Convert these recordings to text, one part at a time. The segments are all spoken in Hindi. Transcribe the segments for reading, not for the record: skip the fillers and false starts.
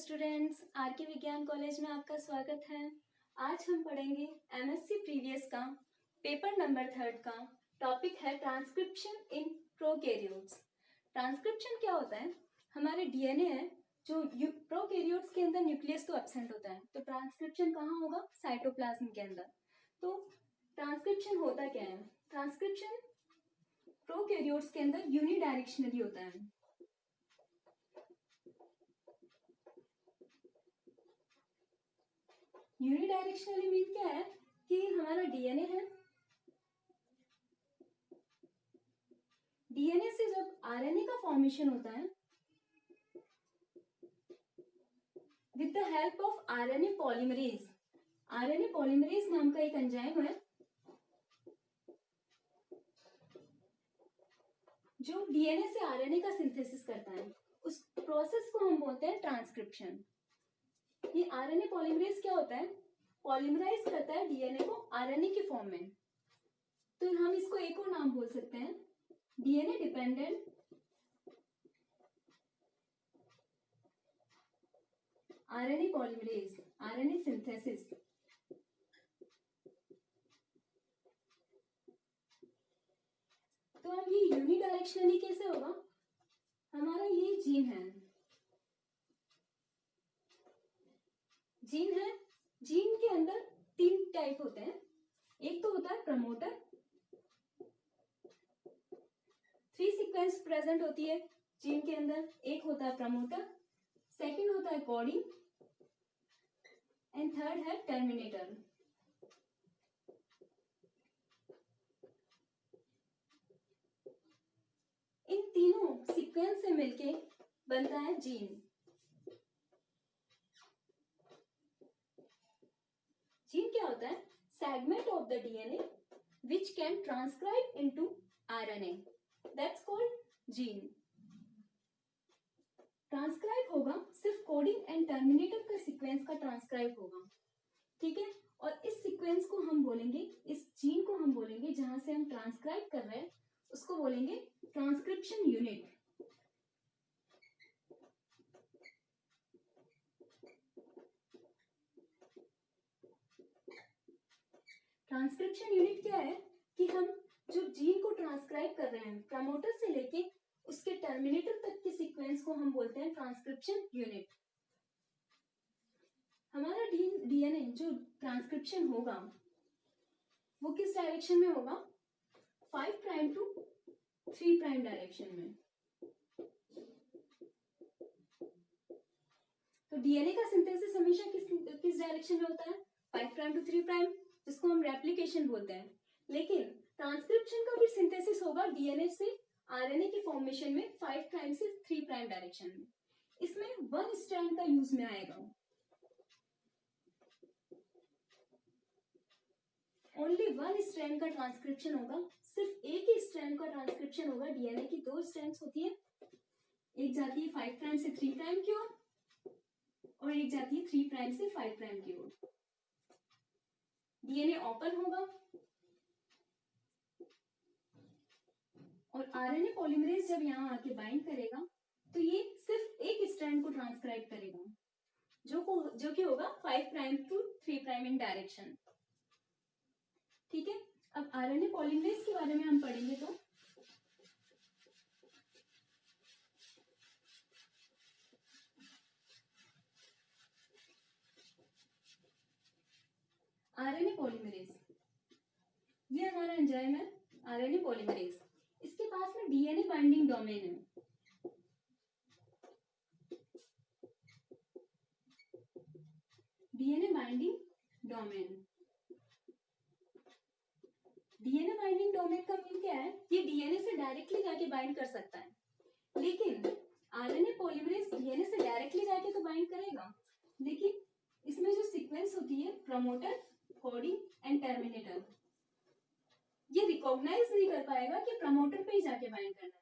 स्टूडेंट्स, आर के विज्ञान कॉलेज में आपका स्वागत है। आज हम पढ़ेंगे एमएससी प्रीवियस का पेपर नंबर 3 का टॉपिक है ट्रांसक्रिप्शन इन प्रोकैरियोट्स। ट्रांसक्रिप्शन क्या होता है? हमारे डीएनए है जो प्रोकैरियोट्स के अंदर न्यूक्लियस तो एब्सेंट होता है, तो ट्रांसक्रिप्शन कहाँ होगा? साइटोप्लाज्म के अंदर। तो ट्रांसक्रिप्शन होता क्या है? ट्रांसक्रिप्शन प्रोकैरियोट्स के अंदर यूनिडायरेक्शनली होता है। यूनिडायरेक्शनली मीन क्या है कि हमारा डीएनए है, डीएनए से जब आरएनए का फॉर्मेशन होता है with the help of RNA polymerase. RNA polymerase नाम का एक एंजाइम है जो डीएनए से आरएनए का सिंथेसिस करता है। उस प्रोसेस को हम बोलते हैं ट्रांसक्रिप्शन। ये आरएनए पॉलीमरेज क्या होता है? पॉलीमराइज करता है डीएनए को आरएनए के फॉर्म में। तो हम इसको एक और नाम बोल सकते हैं, DNA dependent RNA polymerase, RNA synthesis. तो अब ये यूनिडायरेक्शनली कैसे होगा? हमारा ये जीन है, जीन के अंदर 3 टाइप होते हैं। एक तो होता है प्रमोटर, 3 सीक्वेंस प्रेजेंट होती है जीन के अंदर। एक होता है प्रमोटर, सेकंड होता है कोडिंग एंड थर्ड है टर्मिनेटर। इन तीनों सीक्वेंस से मिलके बनता है जीन। जीन क्या होता है? Segment of the DNA which can transcribe into RNA, that's called gene. Transcribe होगा सिर्फ कोडिंग एंड टर्मिनेटर का सीक्वेंस का ट्रांसक्राइब होगा, ठीक है। और इस सीक्वेंस को हम बोलेंगे, इस जीन को हम बोलेंगे जहां से हम ट्रांसक्राइब कर रहे हैं उसको बोलेंगे ट्रांसक्रिप्शन यूनिट। ट्रांसक्रिप्शन यूनिट क्या है कि हम जो जीन को ट्रांसक्राइब कर रहे हैं प्रमोटर से लेके उसके टर्मिनेटर तक के सीक्वेंस को हम बोलते हैं ट्रांसक्रिप्शन यूनिट। हमारा डीएनए जो ट्रांसक्रिप्शन होगा वो किस डायरेक्शन में होगा? 5 प्राइम टू 3 प्राइम डायरेक्शन में। तो डीएनए का सिंथेसिस हमेशा किस डायरेक्शन में होता है? 5 प्राइम टू 3 प्राइम, जिसको हम रेप्लिकेशन बोलते हैं। लेकिन ट्रांसक्रिप्शन का भी सिंथेसिस होगा डीएनए से आरएनए के फॉर्मेशन में 5 प्राइम से 3 प्राइम डायरेक्शन में। इसमें 1 स्ट्रैंड का यूज में आएगा, ओनली 1 स्ट्रैंड का ट्रांसक्रिप्शन होगा। सिर्फ एक ही स्ट्रैंड का ट्रांसक्रिप्शन होगा। डीएनए की 2 स्ट्रैंड्स होती है, एक जाती है 5 प्राइम से 3 प्राइम की ओर और एक जाती है 3 प्राइम से 5 प्राइम की ओर। डीएनए ओपन होगा और आरएनए पॉलीमरेज जब यहां आके बाइंड करेगा तो ये सिर्फ एक स्ट्रैंड को ट्रांसक्राइब करेगा जो कि होगा 5 prime to 3 prime in direction, ठीक है। अब आरएनए पॉलीमरेज के बारे में हम पढ़ेंगे तो आरएनए पॉलीमरेज ये हमारा एंजाइम है, आरएनए पॉलीमरेज। इसके पास में डीएनए बाइंडिंग डोमेन है। DNA binding domain, DNA binding domain का मीन क्या है? ये डीएनए से डायरेक्टली जाके बाइंड कर सकता है, लेकिन आरएनए पॉलीमरेज डीएनए से डायरेक्टली जाके तो बाइंड करेगा, लेकिन इसमें जो सीक्वेंस होती है प्रमोटर, कोडिंग एंड टर्मिनेटर, ये रिकॉग्नाइज नहीं कर पाएगा कि प्रमोटर पे ही जाके बाइंड करना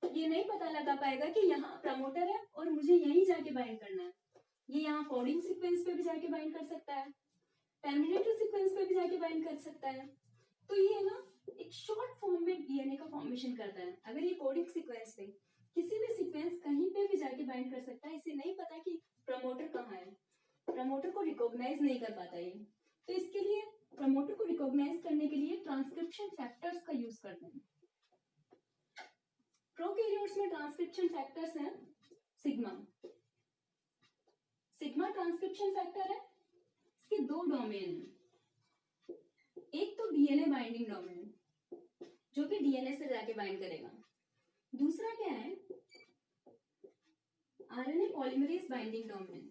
है। ये नहीं पता लगा पाएगा कि यहाँ प्रमोटर है और मुझे यहीं जाके बाइंड करना है। ये यहाँ कोडिंग सीक्वेंस पे भी जाके बाइंड कर सकता है, टर्मिनेटर सीक्वेंस पे भी जाके बाइंड कर सकता है। तो ये ना एक शॉर्ट फॉर्म में डीएनए का फॉर्मेशन करता है। अगर ये कोडिंग सीक्वेंस पे किसी भी सीक्वेंस कहीं पे भी जाके बाइंड कर सकता है। इसे नहीं पता कि प्रमोटर कहाँ है, प्रमोटर को रिकॉग्नाइज नहीं कर पाता ये। तो इसके लिए प्रमोटर को रिकॉग्नाइज करने के लिए ट्रांसक्रिप्शन फैक्टर्स का यूज करते हैं। प्रोकैरियोट्स में ट्रांसक्रिप्शन फैक्टर्स हैं सिग्मा। सिग्मा ट्रांसक्रिप्शन फैक्टर है, इसके दो डोमेन हैं। एक तो डीएनए बाइंडिंग डोमेन जो कि डीएनए से जाके बाइंड करेगा। दूसरा क्या है, RNA polymerase binding domain.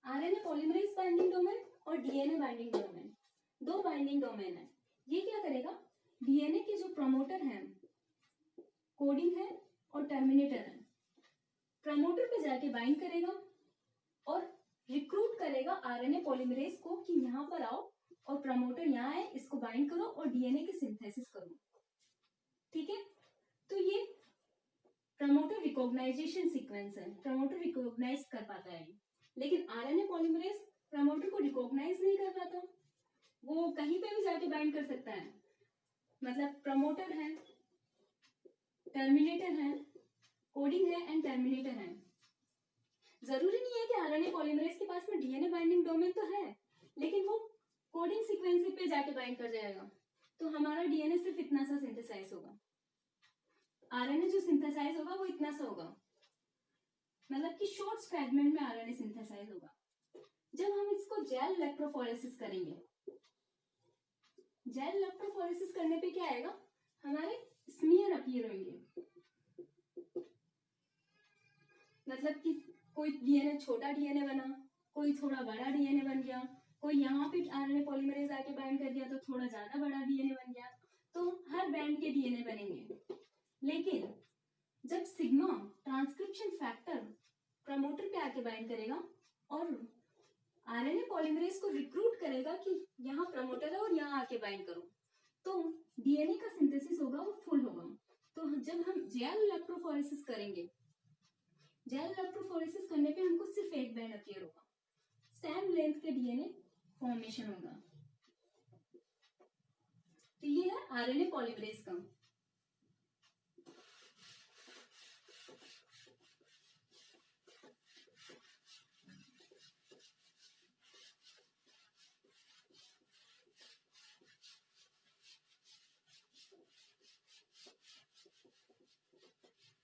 RNA polymerase binding domain और डीएनए बाइंडिंग डोमेन, दो बाइंडिंग डोमेन है। ये क्या करेगा, डीएनए के जो प्रमोटर हैं, कोडिंग है और टर्मिनेटर है, प्रमोटर पे जाके बाइंड करेगा और रिक्रूट करेगा आरएनए पॉलीमरेज को कि यहाँ पर आओ और प्रमोटर यहाँ है, इसको बाइंड करो और डीएनए की सिंथेसिस करो। ठीक है, तो ये प्रमोटर रिकॉग्नाइजेशन सीक्वेंस है, प्रमोटर रिकॉग्नाइज कर पाता है। लेकिन आरएनए पॉलीमरेज प्रमोटर को रिकॉग्नाइज नहीं कर पाता, वो कहीं पे भी जाके बाइंड कर सकता है। मतलब प्रमोटर है, टर्मिनेटर है, कोडिंग है एंड टर्मिनेटर है। जरूरी नहीं है कि आरएनए पॉलीमरेज के पास में डीएनए बाइंडिंग डोमेन तो है, लेकिन वो कोडिंग सीक्वेंस पे जाके बाइंड कर जाएगा, तो हमारा डीएनए सिर्फ इतना सा सिंथेसाइज होगा। आरएनए जो सिंथेसाइज होगा वो इतना सा होगा, मतलब कि शॉर्ट फ्रेगमेंट में आरएनए सिंथेसाइज होगा। जब हम इसको जेल इलेक्ट्रोफोरेसिस करेंगे, जेल इलेक्ट्रोफोरेसिस करने पे क्या आएगा, हमारे स्मीयर अपीयर होंगे। मतलब कि कोई डीएनए छोटा डीएनए बना, कोई थोड़ा बड़ा डीएनए बन गया, कोई यहाँ पे आरएनए पॉलीमरेज आके बाइंड कर दिया तो थोड़ा ज्यादा बड़ा डीएनए बन गया। तो हर बैंड के डीएनए बनेंगे। लेकिन जब सिग्मा ट्रांसक्रिप्शन फैक्टर प्रमोटर पे आके बाइंड करेगा और आरएनए पॉलीमरेज को रिक्रूट करेगा कि यहाँ प्रमोटर है और यहाँ आके बाइंड करो, तो डीएनए का सिंथेसिस होगा वो फुल होगा। तो जब हम जेल इलेक्ट्रोफोरेसिस करेंगे, जेल इलेक्ट्रोफोरेसिस करने पे हमको सिर्फ एक बैंड अपीयर होगा, सेम लेंथ के डीएनए फॉर्मेशन होगा। तो ये है आरएनए पॉलीमरेज का।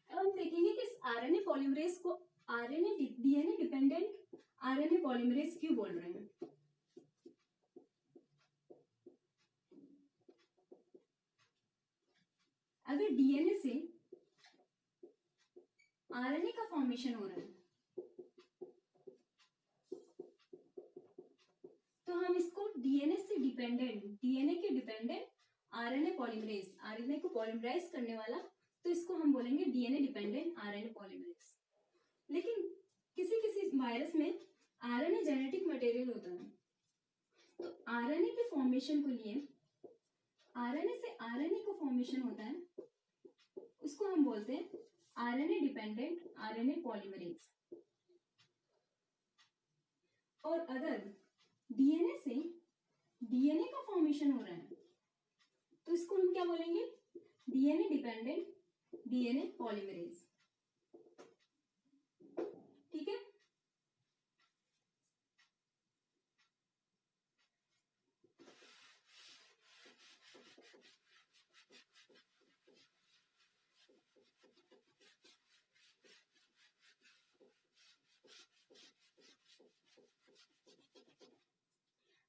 अब हम देखेंगे कि इस आरएनए पॉलीमरेज को RNA DNA dependent RNA polymerase क्यों बोल रहे हैं। अगर डीएनए से आरएनए का फॉर्मेशन हो रहा है तो हम इसको डीएनए से डिपेंडेंट, डीएनए के डिपेंडेंट आरएनए पॉलीमरेज, आरएनए को पॉलीमराइज करने वाला, तो इसको हम बोलेंगे डीएनए डिपेंडेंट आरएनए पॉलीमरेज। लेकिन किसी किसी वायरस में आरएनए जेनेटिक मटेरियल होता है, तो आरएनए के फॉर्मेशन को लिए, आरएनए से आरएनए को फॉर्मेशन होता है, उसको हम बोलते हैं आरएनए डिपेंडेंट आरएनए पॉलीमरेज। और अगर डीएनए से डीएनए का फॉर्मेशन हो रहा है तो इसको हम क्या बोलेंगे, डीएनए डिपेंडेंट डीएनए पॉलीमरेज। ठीक है,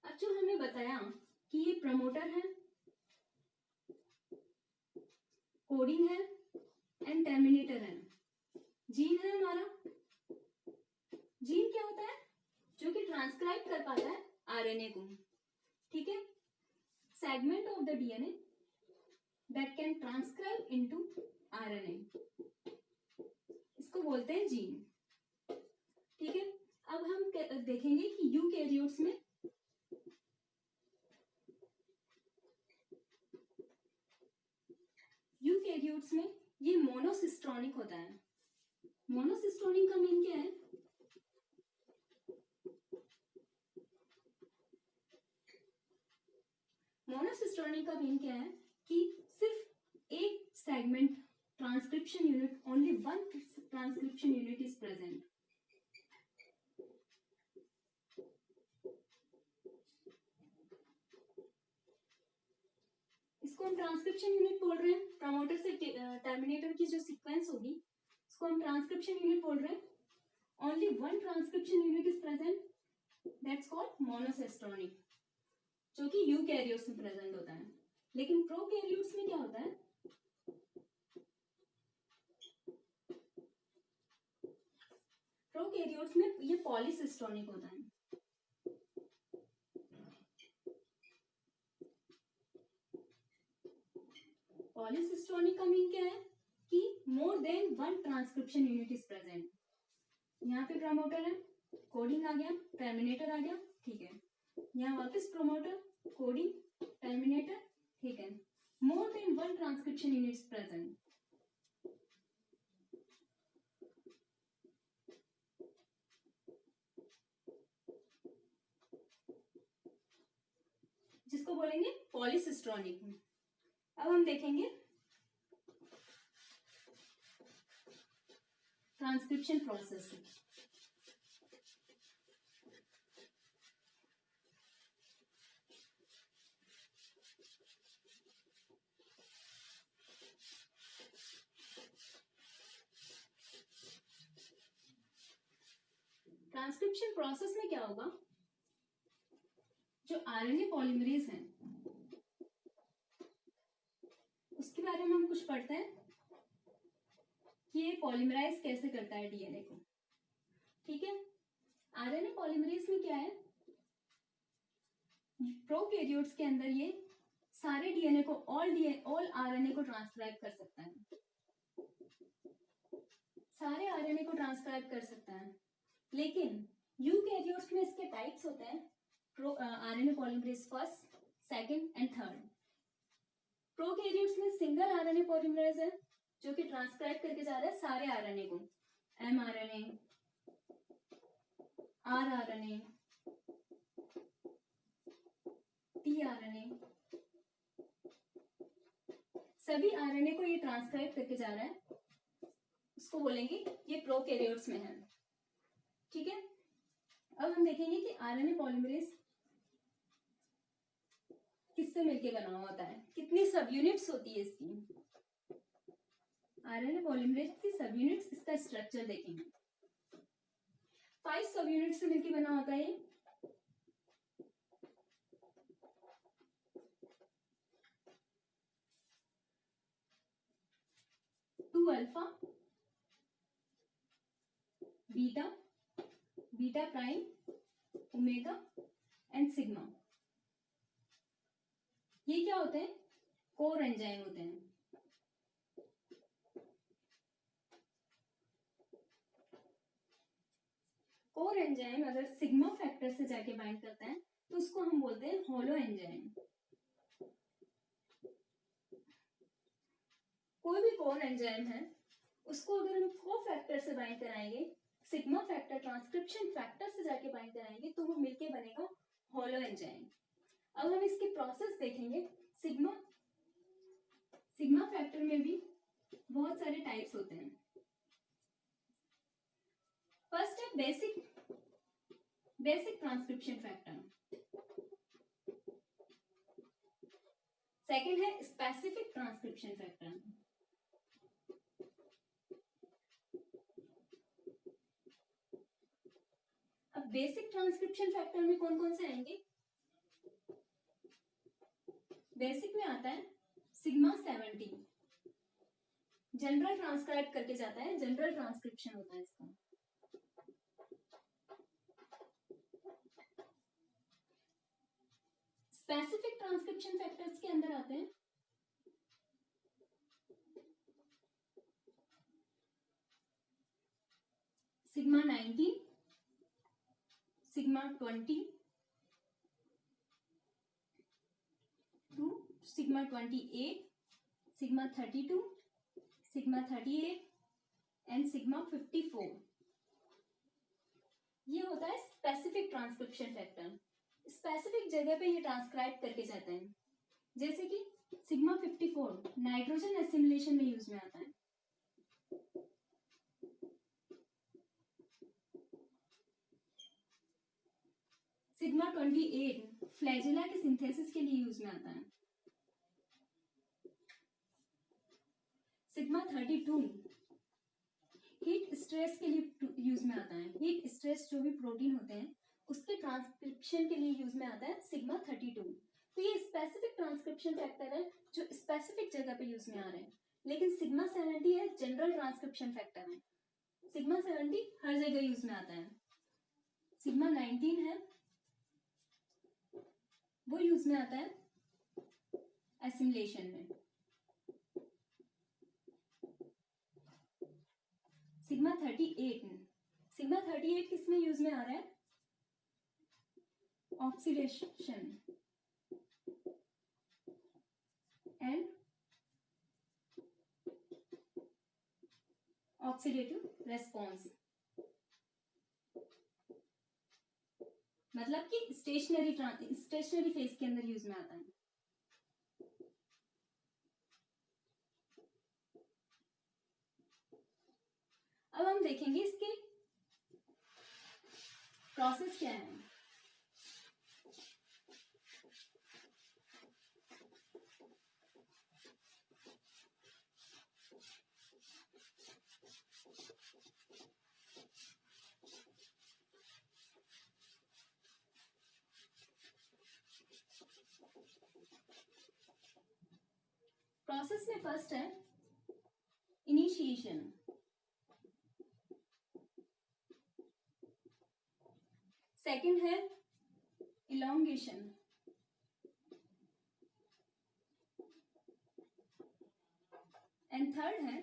अब जो हमने बताया कि ये प्रमोटर है, कोडिंग है एंड टर्मिनेटर है, जीन है हमारा। जीन क्या होता है, जो कि ट्रांसक्राइब कर पाता है आरएनए को। ठीक है, segment of the DNA that can transcribe into RNA, इसको बोलते हैं जीन। ठीक है, अब हम देखेंगे कि यूकैरियोट्स में यूकैरियोट्स में ये मोनोसिस्ट्रॉनिक होता है। मोनोसिस्ट्रॉनिक मोनोसिस्टोनिक का मीन क्या है? मोनोसिस्टोनिक का मीन क्या है कि सिर्फ एक segment transcription unit, only one transcription unit is present. इसको हम ट्रांसक्रिप्शन यूनिट बोल रहे हैं. प्रमोटर से टर्मिनेटर की जो सीक्वेंस होगी इसको हम ट्रांसक्रिप्शन यूनिट बोल रहे हैं. Only one transcription unit is present, that's called monocistronic, जो कि यूकैरियोट्स में प्रेजेंट होता है. लेकिन प्रोकैरियोट्स में क्या होता है? प्रोकैरियोट्स में ये पॉलीसिस्टोनिक होता है. पॉलीसिस्टोनिक का मीन क्या है कि more than one transcription unit is present. यहाँ पे प्रमोटर है, कोडिंग आ गया, टर्मिनेटर आ गया, ठीक है. यहाँ वापस प्रमोटर, कोडिंग, टर्मिनेटर, ठीक है. More than one transcription unit is present. जिसको बोलेंगे पॉलीसिस्टोनिक. अब हम देखेंगे ट्रांसक्रिप्शन प्रोसेस. ट्रांसक्रिप्शन प्रोसेस में क्या होगा? जो आरएनए पॉलीमरेज है उसके बारे में हम कुछ पढ़ते हैं कि ये पॉलीमराइज कैसे करता है डीएनए को. ठीक है. आरएनए पॉलीमरेज में क्या है? प्रोकैरियोट्स के अंदर ये सारे डीएनए को, ऑल आरएनए को ट्रांसक्राइब कर सकता है. सारे आरएनए को ट्रांसक्राइब कर सकता है. लेकिन यूकैरियोट्स में इसके टाइप्स होते हैं, RNA polymerase first, second and third. Prokaryotes में सिंगल आरएनए पॉलीमरेज है जो कि ट्रांसक्राइब करके जा रहा है सारे आरएनए को, एमआरएनए, आरआरएनए, टीआरएनए, सभी आरएनए को ये ट्रांसक्राइब करके जा रहा है. उसको बोलेंगे ये प्रोकैरियोट्स में है. ठीक है. अब हम देखेंगे कि आरएनए पॉलीमरेज किससे मिलके बना हुआ होता है, कितनी सब यूनिट्स होती है इसकी. आरएनए पॉलीमरेज की सब यूनिट्स, इसका स्ट्रक्चर देखेंगे. 5 सब यूनिट से मिलके बना होता है. 2 alpha, beta, beta prime, omega and sigma. ये क्या होते हैं? कोर एंजाइम होते हैं. कोर एंजाइम अगर सिग्मा फैक्टर से जाके बाइंड करता है तो उसको हम बोलते हैं होलो एंजाइम. कोई भी कोर एंजाइम है उसको अगर हम को फैक्टर से बाइंड कराएंगे, सिग्मा फैक्टर, ट्रांसक्रिप्शन फैक्टर से जाके बाइंड कराएंगे तो वो मिलके बनेगा होलो एंजाइम. अब हम इसकी प्रोसेस देखेंगे. सिग्मा फैक्टर में भी बहुत सारे टाइप्स होते हैं. फर्स्ट है बेसिक ट्रांसक्रिप्शन फैक्टर. सेकंड है स्पेसिफिक ट्रांसक्रिप्शन फैक्टर. अब बेसिक ट्रांसक्रिप्शन फैक्टर में कौन कौन से आएंगे? बेसिक में आता है सिग्मा 70, जनरल ट्रांसक्राइब करके जाता है, जनरल ट्रांसक्रिप्शन होता है इसका. स्पेसिफिक ट्रांसक्रिप्शन फैक्टर्स के अंदर आते हैं sigma 19, sigma 20 to sigma 28, sigma 32, sigma 38 and sigma 54. ये होता है स्पेसिफिक ट्रांसक्रिप्शन फैक्टर, स्पेसिफिक जगह पे ये ट्रांसक्राइब करके जाते हैं। जैसे कि सिग्मा 54 नाइट्रोजन एसिमिलेशन में यूज में आता है। सिग्मा 28 फ्लैजेला के सिंथेसिस के लिए यूज में आता है। सिग्मा 32 हीट स्ट्रेस के लिए यूज में आता है। हीट स्ट्रेस जो भी प्रोटीन होते हैं उसके ट्रांसक्रिप्शन के लिए यूज में आता है सिग्मा 32। तो ये स्पेसिफिक ट्रांसक्रिप्शन फैक्टर है जो स्पेसिफिक जगह पे यूज में आ रहे हैं। लेकिन सिग्मा 70 है जनरल ट्रांसक्रिप्शन फैक्टर है। सिग्मा 70 हर जगह यूज में आता है। सिग्मा 19 है वो यूज में आता है एसिमिलेशन में। सिग्मा 38 किसमें यूज में आ रहा है? ऑक्सीडेशन एंड ऑक्सीडेटिव रेस्पॉन्स, मतलब कि स्टेशनरी फेज के अंदर यूज में आता है। अब हम देखेंगे इसके प्रोसेस क्या है। प्रोसेस में फर्स्ट है इनिशिएशन, सेकंड है इलोंगेशन, एंड थर्ड है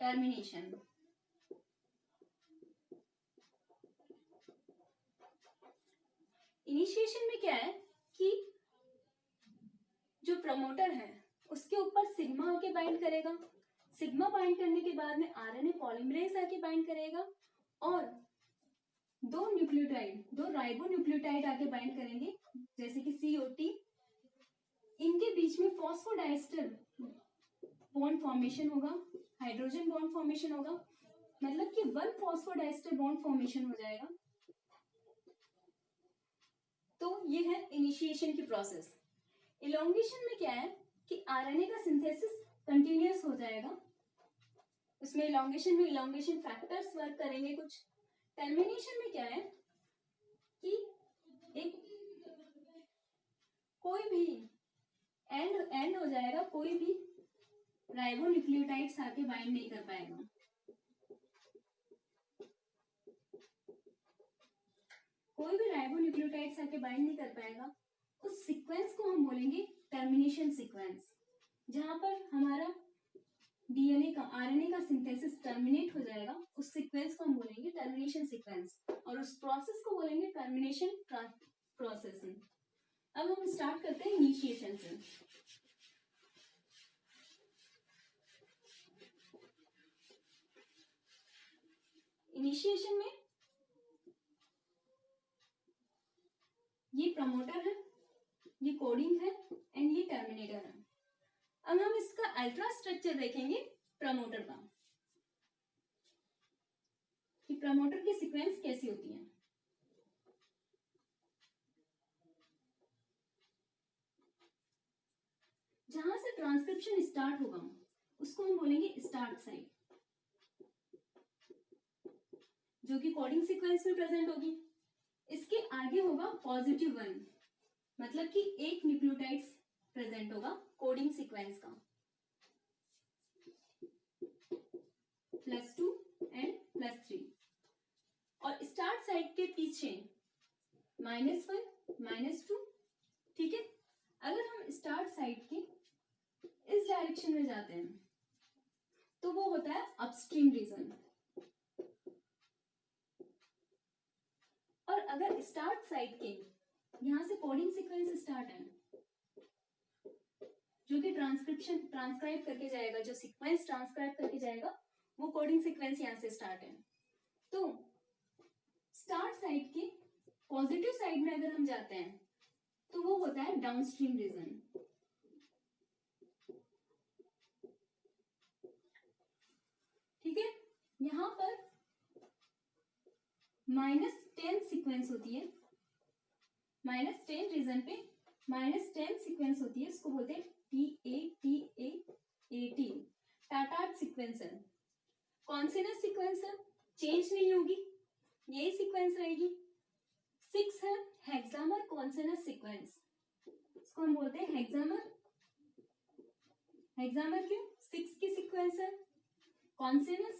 टर्मिनेशन। इनिशिएशन में क्या है कि जो प्रमोटर है उसके ऊपर सिग्मा आके बाइंड करेगा। सिग्मा बाइंड करने के बाद में आरएनए पॉलीमरेज आके बाइंड करेगा और दो राइबो न्यूक्लियोटाइड आके बाइंड करेंगे जैसे कि COT। इनके बीच में फॉस्फोडाइस्टर बॉन्ड फॉर्मेशन होगा, हाइड्रोजन बॉन्ड फॉर्मेशन होगा, मतलब कि 1 फॉस्फोडाइस्टर बॉन्ड फॉर्मेशन हो जाएगा। तो ये है इनिशिएशन की प्रोसेस। इलोंगेशन में क्या है कि आरएनए का सिंथेसिस कंटिन्यूअस हो जाएगा, उसमें इलोंगेशन में इलोंगेशन फैक्टर्स वर्क करेंगे कुछ। टर्मिनेशन में क्या है कि एक कोई भी एंड हो जाएगा, कोई भी राइबोन्यूक्लियोटाइड्स आके बाइंड नहीं कर पाएगा। कोई भी राइबोन्यूक्लियोटाइड्स आके बाइंड नहीं कर पाएगा। उस सीक्वेंस को हम बोलेंगे टर्मिनेशन सीक्वेंस, जहां पर हमारा डीएनए का आरएनए का सिंथेसिस टर्मिनेट हो जाएगा। उस सीक्वेंस को हम बोलेंगे टर्मिनेशन सीक्वेंस और उस प्रोसेस को बोलेंगे टर्मिनेशन प्रोसेसिंग। अब हम स्टार्ट करते हैं इनिशिएशन से। इनिशिएशन में ये प्रमोटर है, ये कोडिंग है एंड ये टर्मिनेटर है। अब हम इसका अल्ट्रा स्ट्रक्चर देखेंगे प्रमोटर का, कि प्रमोटर की सीक्वेंस कैसी होती है। जहां से ट्रांसक्रिप्शन स्टार्ट होगा उसको हम बोलेंगे स्टार्ट साइट, जो कि कोडिंग सीक्वेंस में प्रेजेंट होगी। इसके आगे होगा +1, मतलब कि एक न्यूक्लियोटाइड प्रेजेंट होगा कोडिंग सीक्वेंस का, +2 एंड +3। और स्टार्ट साइट के पीछे -1 -2। ठीक है, अगर हम स्टार्ट साइट के इस डायरेक्शन में जाते हैं तो वो होता है अपस्ट्रीम रीजन। और अगर स्टार्ट साइट के यहां से कोडिंग सीक्वेंस स्टार्ट है, जो कि ट्रांसक्राइब करके जाएगा, जो सीक्वेंस ट्रांसक्राइब करके जाएगा वो कोडिंग सीक्वेंस यहां से स्टार्ट है। तो स्टार्ट साइड के पॉजिटिव साइड में अगर हम जाते हैं तो वो होता है डाउनस्ट्रीम रीजन। ठीक है, यहां पर -10 सीक्वेंस होती है, -10 रीजन पे -10 सीक्वेंस होती है, उसको बोलते हैं TATA18 टाटार्ट सीक्वेंस है। कौन सी ना सीक्वेंस है, चेंज नहीं होगी, यही सीक्वेंस रहेगी। 6 है हेक्सामर कॉन्सोनेंट सीक्वेंस, इसको हम बोलते हैं हेक्सामर। हेक्सामर क्यों, 6 की सीक्वेंस है, कॉन्सोनेंट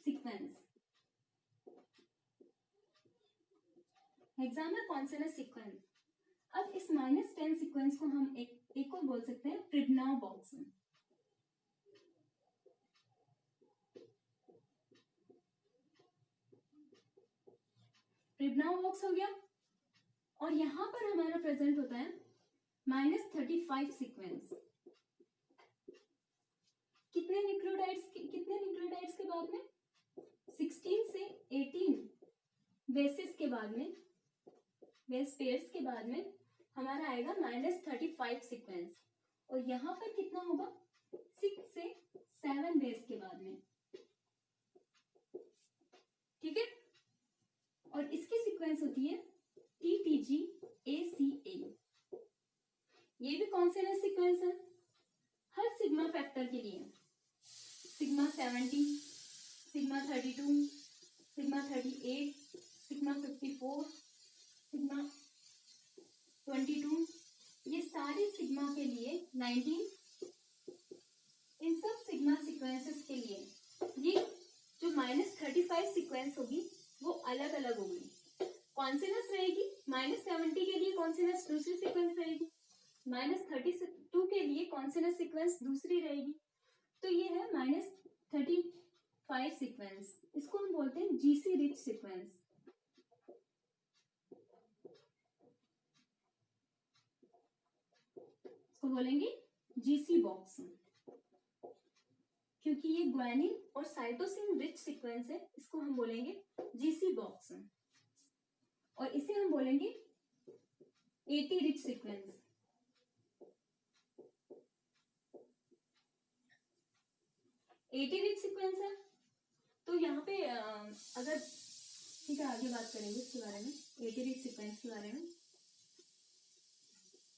सीक्वेंस, हेक्सामर कॉन्सोनेंट सीक्वेंस। अब इस -10 सीक्वेंस को हम एक और बोल सकते हैं प्रिडनाउ बॉक्स। प्रिडनाउ बॉक्स हो गया, और यहां पर हमारा प्रेजेंट होता है -35 सीक्वेंस। कितने न्यूक्लियोटाइड्स के बाद में, 16 से 18 बेसिस के बाद में, बेस पेयर्स के बाद में हमारा आएगा -35 सीक्वेंस। और यहां पर कितना होगा, 6 से 7 बेस के बाद में। ठीक है, और इसकी सीक्वेंस होती है TTGACA। ये भी कॉन्सोनेंट सीक्वेंस है। हर सिग्मा फैक्टर के लिए sigma 70, sigma 32, sigma 38, sigma 54, sigma 22, ये सारे सिग्मा के लिए 19, इन सब सिग्मा सीक्वेंसेस के लिए ये जो -35 सीक्वेंस होगी वो अलग अलग होगी। कॉन्सोनेंट्स रहेगी, -70 के लिए कॉन्सोनेंट्स दूसरी सीक्वेंस रहेगी, -32 के लिए कॉन्सोनेंट सीक्वेंस दूसरी रहेगी। तो ये है -35 सीक्वेंस, इसको हम बोलते हैं GC रिच सीक्वेंस। इसको बोलेंगे GC बॉक्स, क्योंकि ये ग्वानिन और साइटोसिन रिच सीक्वेंस है, इसको हम बोलेंगे GC बॉक्स। और इसे हम बोलेंगे AT rich sequence. AT rich sequence है, तो यहाँ पे अगर ठीक है आगे बात करेंगे इसके बारे में, AT रिच सीक्वेंस के बारे में।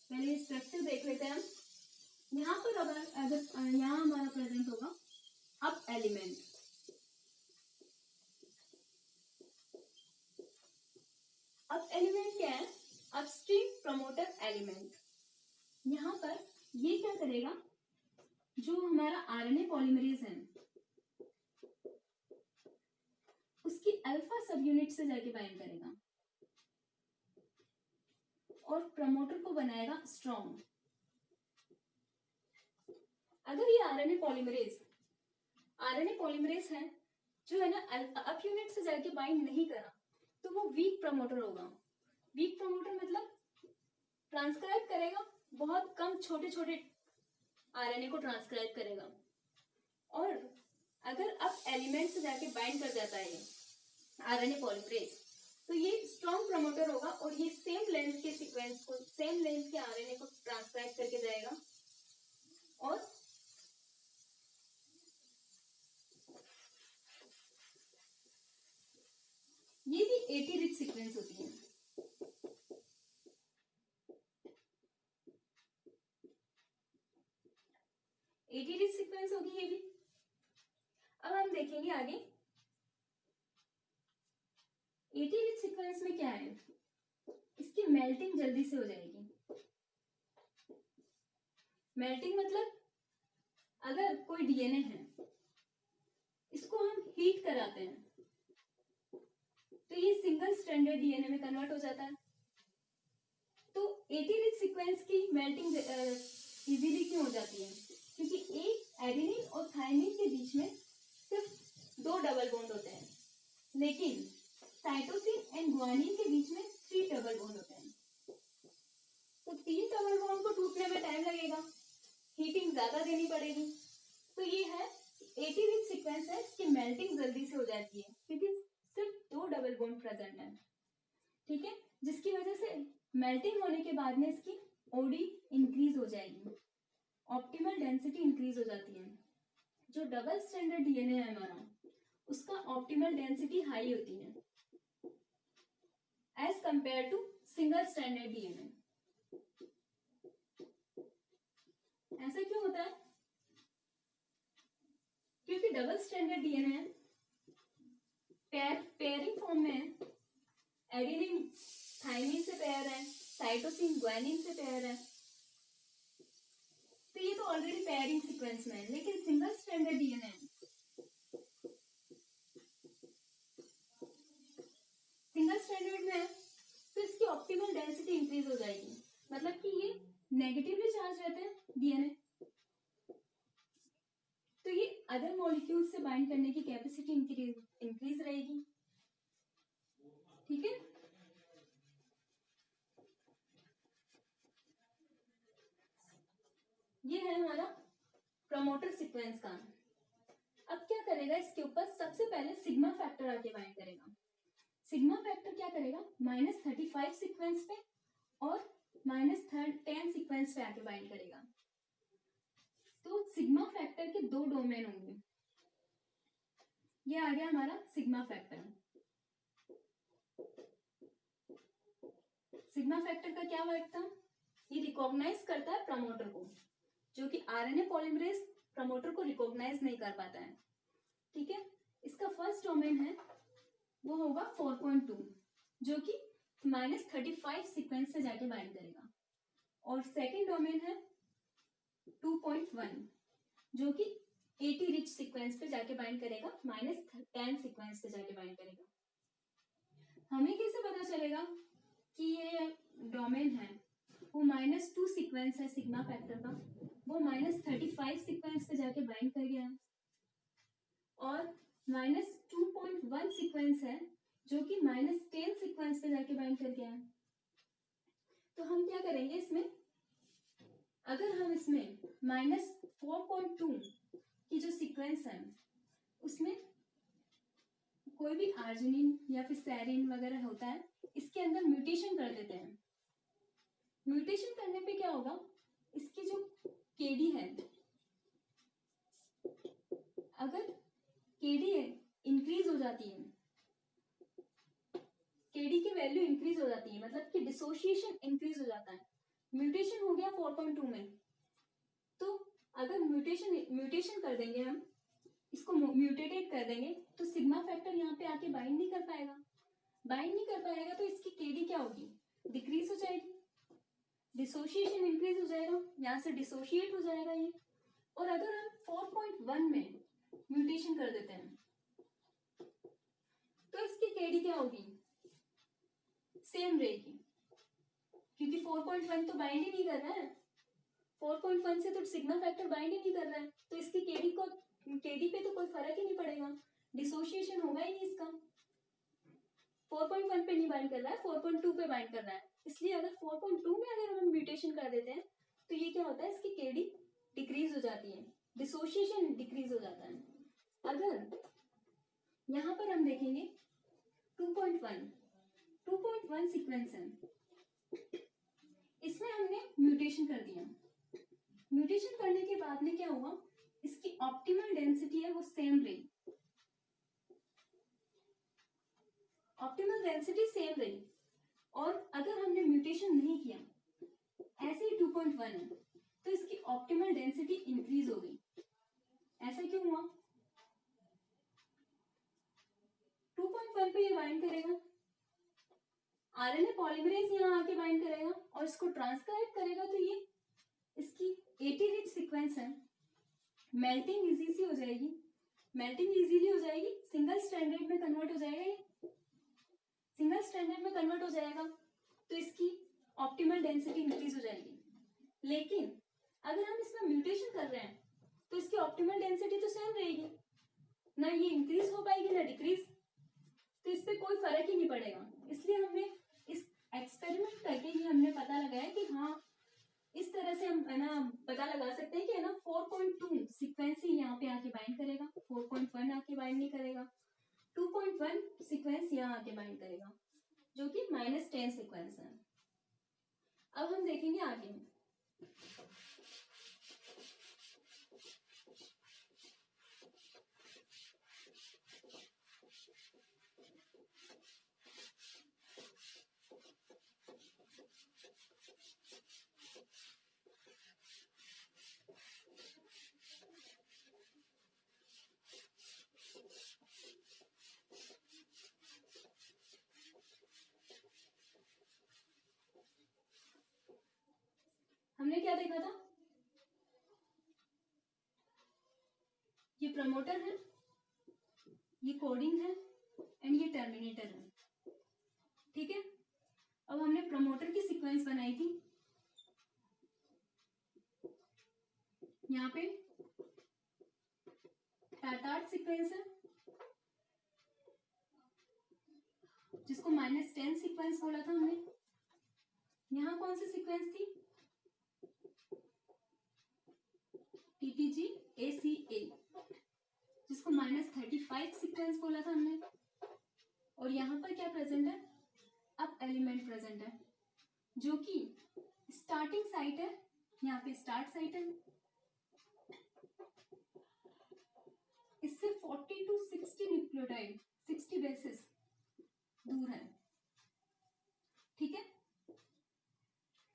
पहले स्ट्रक्चर देख लेते हैं हम। यहाँ पर अगर यहाँ हमारा प्रेजेंट होगा अप एलिमेंट। अप एलिमेंट क्या है, अपस्ट्रीम प्रमोटर एलिमेंट। यहाँ पर ये क्या करेगा, जो हमारा RNA पॉलीमरेज है उसकी अल्फा सब यूनिट से जाके बाइंड करेगा और प्रमोटर को बनाएगा स्ट्रॉन्ग। अगर ये RNA पॉलीमरेज है जो है ना अप यूनिट से जाके बाइंड नहीं करा, तो वो वीक प्रमोटर होगा। वीक प्रमोटर मतलब ट्रांसक्राइब करेगा, बहुत कम छोटे छोटे RNA को ट्रांसक्राइब करेगा। और अगर अप एलिमेंट से जाके बाइंड कर जाता है ये RNA पॉलीमरेज, तो ये स्ट्रॉन्ग प्रमोटर होगा और ये सेम लेंथ के सीक्वेंस को, सेम लेंथ के RNA को ट्रांसक्राइब करके जाएगा। और ये भी AT रिच सीक्वेंस होती है। AT रिच सीक्वेंस होगी ये भी। अब हम देखेंगे आगे AT रिच सीक्वेंस में क्या है, इसकी मेल्टिंग जल्दी से हो जाएगी। मेल्टिंग मतलब अगर कोई DNA है, इसको हम हीट कराते हैं तो ये सिंगल स्ट्रैंडेड DNA में कन्वर्ट हो जाता है। तो AT रिच सीक्वेंस की मेल्टिंग इजीली क्यों हो जाती है, क्योंकि एक एडेनिन और थायमिन के बीच में सिर्फ 2 डबल बॉन्ड होते हैं, लेकिन साइटोसिन एंड ग्वानिन के बीच में 3 डबल बॉन्ड होते हैं। तो 3 डबल बॉन्ड को टूटने में टाइम लगेगा, हीटिंग ज्यादा देनी पड़ेगी। तो ये है एटी रिच सीक्वेंस है, इसकी मेल्टिंग जल्दी से हो जाती है क्योंकि सिर्फ 2 डबल बॉन्ड प्रेजेंट है, ठीक है, जिसकी वजह से मेल्टिंग होने के बाद में इसकी ओडी इंक्रीज हो जाएगी, ऑप्टिमल डेंसिटी इंक्रीज हो जाती है। जो डबल स्ट्रैंडेड डीएनए है हमारा, उसका ऑप्टिमल डेंसिटी हाई होती है as compare to single stranded DNA. ऐसा क्यों होता है? क्योंकि double stranded DNA pairing form में है, एडेनिन थाइमिन से पेयर है, साइटोसिन ग्वानिन से पेयर है, तो ये तो ऑलरेडी पेयरिंग सीक्वेंस में है। लेकिन single stranded DNA, single stranded में है तो इसकी ऑप्टिमल डेंसिटी इंक्रीज हो जाएगी, मतलब कि ये नेगेटिवली चार्ज रहते हैं डीएनए, तो ये अदर मॉलिक्यूल से बाइंड करने की कैपेसिटी इंक्रीज रहेगी, ठीक है। ये है हमारा प्रमोटर सीक्वेंस का। अब क्या करेगा, इसके ऊपर सबसे पहले सिग्मा फैक्टर आके बाइंड करेगा। सिग्मा फैक्टर क्या करेगा, -35 सीक्वेंस पे और -10 सीक्वेंस पे आके बाइंड करेगा। तो सिग्मा फैक्टर के 2 डोमेन होंगे। ये आ गया हमारा सिग्मा फैक्टर। सिग्मा फैक्टर का क्या वर्क था, ये रिकॉग्नाइज करता है प्रमोटर को, जो कि आरएनए पॉलीमरेज प्रमोटर को रिकॉग्नाइज नहीं कर पाता है, ठीक है। इसका फर्स्ट डोमेन है वो होगा 4.2, जो कि -35 सीक्वेंस से जाके बाइंड करेगा, और सेकंड डोमेन है 2.1, जो कि 80 रिच सीक्वेंस पे जाके बाइंड करेगा, -10 सीक्वेंस पे जाके बाइंड करेगा। हमें कैसे पता चलेगा कि ये डोमेन है वो -2 सीक्वेंस है सिग्मा फैक्टर का, वो -35 सीक्वेंस पे जाके बाइंड कर गया है, और -2.1 सीक्वेंस है जो कि -10 सीक्वेंस पे जाके बाइंड कर गया है। तो हम क्या करेंगे इसमें, अगर हम इसमें -4.2 की जो सीक्वेंस है उसमें कोई भी आर्जिनिन या फिर सेरिन वगैरह होता है, इसके अंदर म्यूटेशन कर देते हैं। म्यूटेशन करने पे क्या होगा, इसकी जो केडी है, अगर केडी इंक्रीज हो जाती है, केडी की वैल्यू इंक्रीज हो जाती है, मतलब कि डिसोसिएशन इंक्रीज हो जाता है। म्यूटेशन हो गया 4.2 में, तो अगर म्यूटेशन कर देंगे हम, इसको म्यूटेटेड कर देंगे, तो सिग्मा फैक्टर यहाँ पे आके बाइंड नहीं कर पाएगा। बाइंड नहीं कर पाएगा तो इसकी केडी क्या होगी, डिक्रीज हो जाएगी, डिसोसिएशन इंक्रीज हो जाएगा, यहाँ से डिसोशिएट हो जाएगा ये। और अगर हम 4.1 में म्यूटेशन कर देते हैं तो इसकी केडी क्या होगी, सेम रहेगी, क्योंकि 4.1 तो बाइंड ही नहीं कर रहा है, 4.1 से तो सिग्मा फैक्टर बाइंड ही नहीं कर रहा है, तो इसकी केडी पे तो कोई फर्क ही नहीं पड़ेगा, डिसोसिएशन होगा ही नहीं इसका। 4.1 पे नहीं बाइंड कर रहा है, 4.2 पे बाइंड कर रहा है, इसलिए अगर 4.2 में अगर हम म्यूटेशन कर देते हैं तो ये क्या होता है, इसकी केडी डिक्रीज हो जाती है, डिसोसिएशन डिक्रीज हो जाता है। अगर यहाँ पर हम देखेंगे 2.1 सीक्वेंस है, इसमें हमने म्यूटेशन कर दिया। म्यूटेशन करने के बाद में क्या हुआ, इसकी ऑप्टिमल डेंसिटी है वो सेम रही, ऑप्टिमल डेंसिटी सेम रही, और अगर हमने म्यूटेशन नहीं किया, ऐसे ही 2.1 है, तो इसकी ऑप्टिमल डेंसिटी इंक्रीज हो गई। ऐसा क्यों हुआ, 2.1 पे ये बाइंड करेगा, आरएनए पॉलीमरेज यहाँ आके बाइंड करेगा और इसको ट्रांसक्राइब करेगा, तो ये इसकी 80 रिच सीक्वेंस है, मेल्टिंग इजी हो जाएगी, मेल्टिंग इजीली हो जाएगी, सिंगल स्ट्रैंडेड में कन्वर्ट हो जाएगा, ये सिंगल स्ट्रैंडेड में कन्वर्ट हो जाएगा, तो इसकी ऑप्टिमल डेंसिटी इंक्रीज हो जाएगी। लेकिन अगर हम इसमें म्यूटेशन कर रहे हैं तो इसकी ऑप्टिमल डेंसिटी तो सेम रहेगी, ना ये इंक्रीज हो पाएगी ना डिक्रीज, तो इस पे कोई फर्क ही नहीं पड़ेगा। इसलिए हमने इस एक्सपेरिमेंट करके ही हमने पता लगाया कि हाँ, इस तरह से हम है ना पता लगा सकते हैं कि है ना 4.2 सीक्वेंस ही यहाँ पे आके बाइंड करेगा, 4.1 आके बाइंड नहीं करेगा, 2.1 सीक्वेंस यहाँ आके बाइंड करेगा, जो कि -10 सीक्वेंस है। अब हम देखेंगे आगे। हमने क्या देखा था, ये प्रमोटर है, ये कोडिंग है एंड ये टर्मिनेटर है। ठीक है, अब हमने प्रमोटर की सीक्वेंस बनाई थी, यहाँ पे टाटार्ट सीक्वेंस है जिसको -10 सीक्वेंस बोला था हमने। यहाँ कौन सी सीक्वेंस थी, TTG-ACA जिसको -35 सीक्वेंस बोला था हमने। और यहाँ पर क्या प्रेजेंट है, अप एलिमेंट प्रेजेंट है जो कि स्टार्टिंग साइट है, यहाँ पे स्टार्ट साइट है, इससे 40 to 60 न्यूक्लियोटाइड 60 बेसिस दूर है। ठीक है,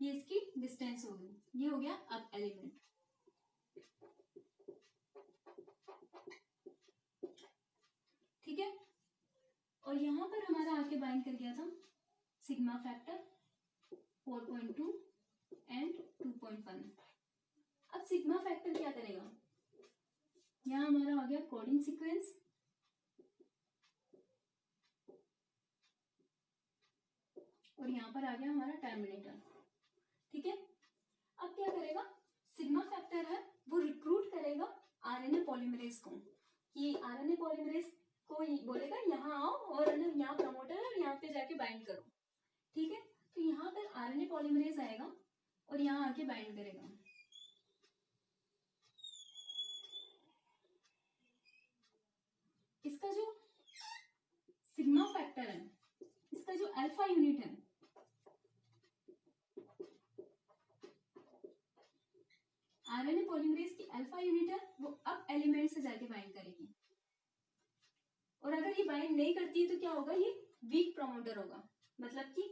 ये इसकी डिस्टेंस हो गई, ये हो गया अप एलिमेंट। ठीक है, और यहां पर हमारा आके बाइंड कर गया था सिग्मा फैक्टर 4.2 एंड 2.1। अब सिग्मा फैक्टर क्या करेगा, यहाँ हमारा आ गया कोडिंग सीक्वेंस, और यहाँ पर आ गया हमारा टर्मिनेटर। ठीक है, अब क्या करेगा, सिग्मा फैक्टर है वो रिक्रूट करेगा आरएनए पॉलीमरेज को, कि आरएनए पॉलीमरेज को बोलेगा यहाँ आओ और यहाँ प्रमोटर है और यहाँ पे जाके बाइंड करो। ठीक है, तो यहाँ पर आरएनए पॉलीमरेज आएगा और यहाँ आके बाइंड करेगा। इसका जो सिग्मा फैक्टर है, इसका जो अल्फा यूनिट है, आरएनए पॉलीमरेज की अल्फा यूनिट है वो अप एलिमेंट से जाके बाइंड करेगी, और अगर ये बाइंड नहीं करती है तो क्या होगा, ये वीक प्रमोटर होगा, मतलब कि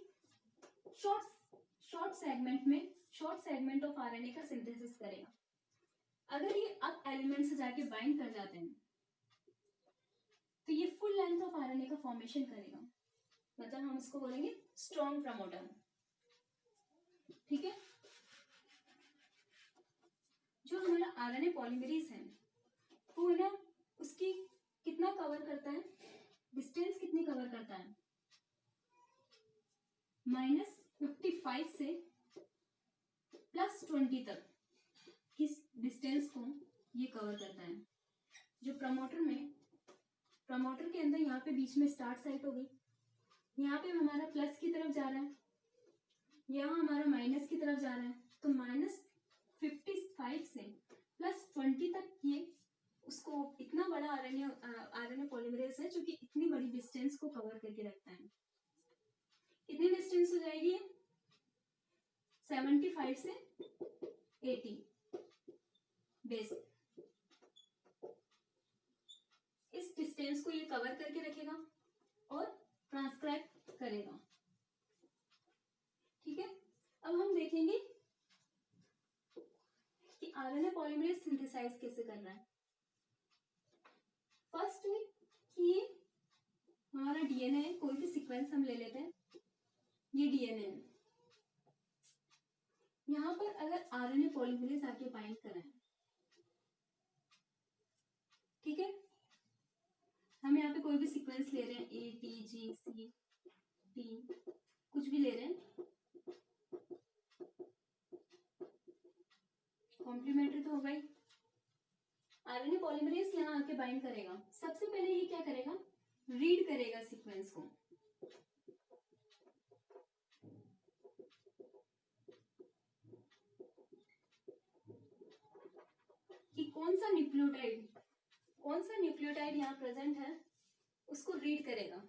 शॉर्ट सेगमेंट ऑफ आरएनए का सिंथेसिस करेगा। अगर ये अप एलिमेंट से जाके बाइंड कर जाते हैं तो ये फुल लेंथ ऑफ आरएनए का फॉर्मेशन करेगा, मतलब हम इसको बोलेंगे स्ट्रॉन्ग प्रमोटर। ठीक है, जो हमारा आरएनए पॉलीमरेज है वो है ना उसकी कितना कवर करता है, डिस्टेंस कितनी कवर करता है, -55 से +20 तक किस डिस्टेंस को ये कवर करता है। जो प्रमोटर के अंदर यहाँ पे बीच में स्टार्ट साइट होगी, यहाँ पे हमारा प्लस की तरफ जा रहा है, यहाँ हमारा माइनस की तरफ जा रहा है, तो -55 से +20 तक ये उसको इतना बड़ा आरएनए पॉलीमरेज है जो कि इतनी बड़ी डिस्टेंस को कवर करके रखता है। कितनी डिस्टेंस हो जाएगी, 75 से 80 बेस, इस डिस्टेंस को ये कवर करके रखेगा और ट्रांसक्राइब करेगा। ठीक है, अब हम देखेंगे कि आरएनए पॉलीमरेज सिंथेसाइज कैसे करना है। फर्स्ट में कि ये हमारा डीएनए है, कोई भी सीक्वेंस हम ले लेते हैं, ये डीएनए है, यहाँ पर अगर आरएनए पॉलीमरेज आके बाइंड करें, ठीक है, हम यहाँ पे कोई भी सीक्वेंस ले रहे हैं, A T G C T कुछ भी ले रहे हैं, कॉम्प्लीमेंट्री तो होगा ही। आरएनए पॉलीमरेज यहाँ आके बाइंड करेगा, सबसे पहले ये क्या करेगा, रीड करेगा सीक्वेंस को, न्यूक्लियोटाइड, कौन सा न्यूक्लियोटाइड यहाँ प्रेजेंट है उसको रीड करेगा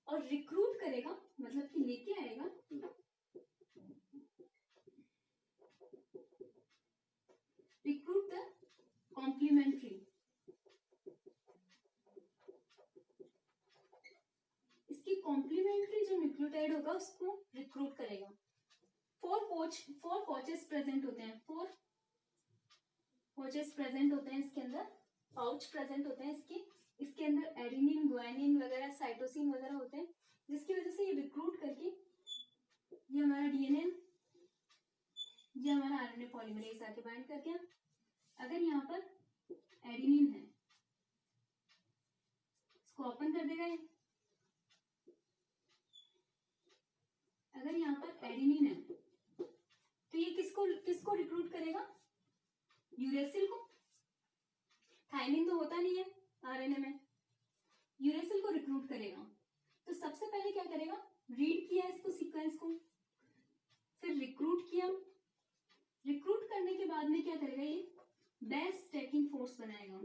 और रिक्रूट करेगा, मतलब कि लेके आएगा रिक्रूट द कॉम्प्लीमेंट्री, इसकी कॉम्प्लीमेंट्री जो न्यूक्लियोटाइड होगा उसको रिक्रूट करेगा। फोर पॉचेस प्रेजेंट होते हैं, फोर पॉचेस प्रेजेंट होते हैं इसके अंदर, पाउच प्रेजेंट होते हैं इसके अंदर एडेनिन, गुआनिन वगैरह, साइटोसिन वगैरह होते हैं, जिसकी वजह से ये रिक्रूट करके ये हमारा डीएनए, ये हमारा आरएनए पॉलीमरेज आके बाइंड करके, अगर यहाँ पर एडेनिन है इसको ओपन कर देगा ये, अगर यहाँ पर एडेनिन है तो ये किसको रिक्रूट करेगा, यूरेसिल को। थायमिन तो होता नहीं है आरएनए में, यूरेसिल को रिक्रूट करेगा। तो सबसे पहले क्या करेगा, रीड किया इसको सीक्वेंस को, फिर रिक्रूट किया, रिक्रूट करने के बाद में क्या करेगा, ये बेस स्टैकिंग फोर्स बनाएगा।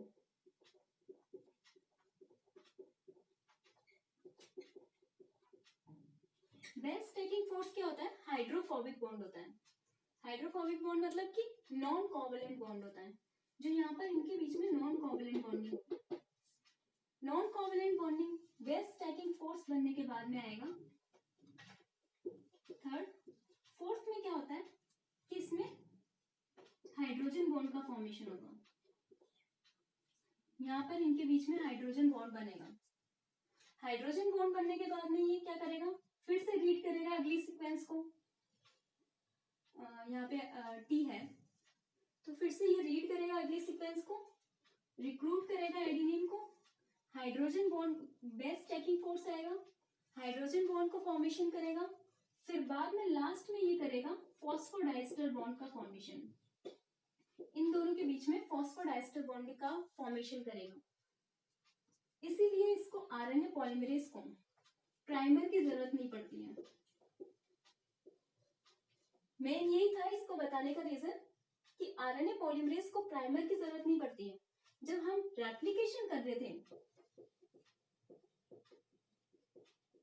बेस स्टैकिंग फोर्स क्या होता है, हाइड्रोफोबिक बॉन्ड होता है। हाइड्रोफोबिक बॉन्ड मतलब कि नॉन कोवैलेंट बॉन्ड होता है, जो यहाँ पर इनके बीच में non covalent bonding, non covalent bonding base stacking force बनने के बाद में आएगा। थर्ड, फोर्थ में क्या होता है कि इसमें हाइड्रोजन बॉन्ड का फॉर्मेशन होगा, यहाँ पर इनके बीच में हाइड्रोजन बॉन्ड बनेगा। हाइड्रोजन बॉन्ड बनने के बाद में ये क्या करेगा, फिर से रीड करेगा अगली सीक्वेंस को, यहाँ पे टी है तो फिर से ये रीड करेगा अगली सीक्वेंस को, रिक्रूट करेगा एडेनिन को, hydrogen bond base stacking force आएगा, हाइड्रोजन बॉन्ड को फॉर्मेशन करेगा, फिर बाद में लास्ट में ये करेगा फॉस्फोडाइस्टर बॉन्ड का फॉर्मेशन, इन दोनों के बीच में फॉस्फोडाइस्टर बॉन्ड का फॉर्मेशन करेगा। इसीलिए इसको आरएनए पॉलीमरेज को प्राइमर की जरूरत नहीं पड़ती है। मेन यही था इसको बताने का रीजन कि आरएनए पॉलीमरेज को प्राइमर की जरूरत नहीं पड़ती है। जब हम रेप्लिकेशन कर रहे थे,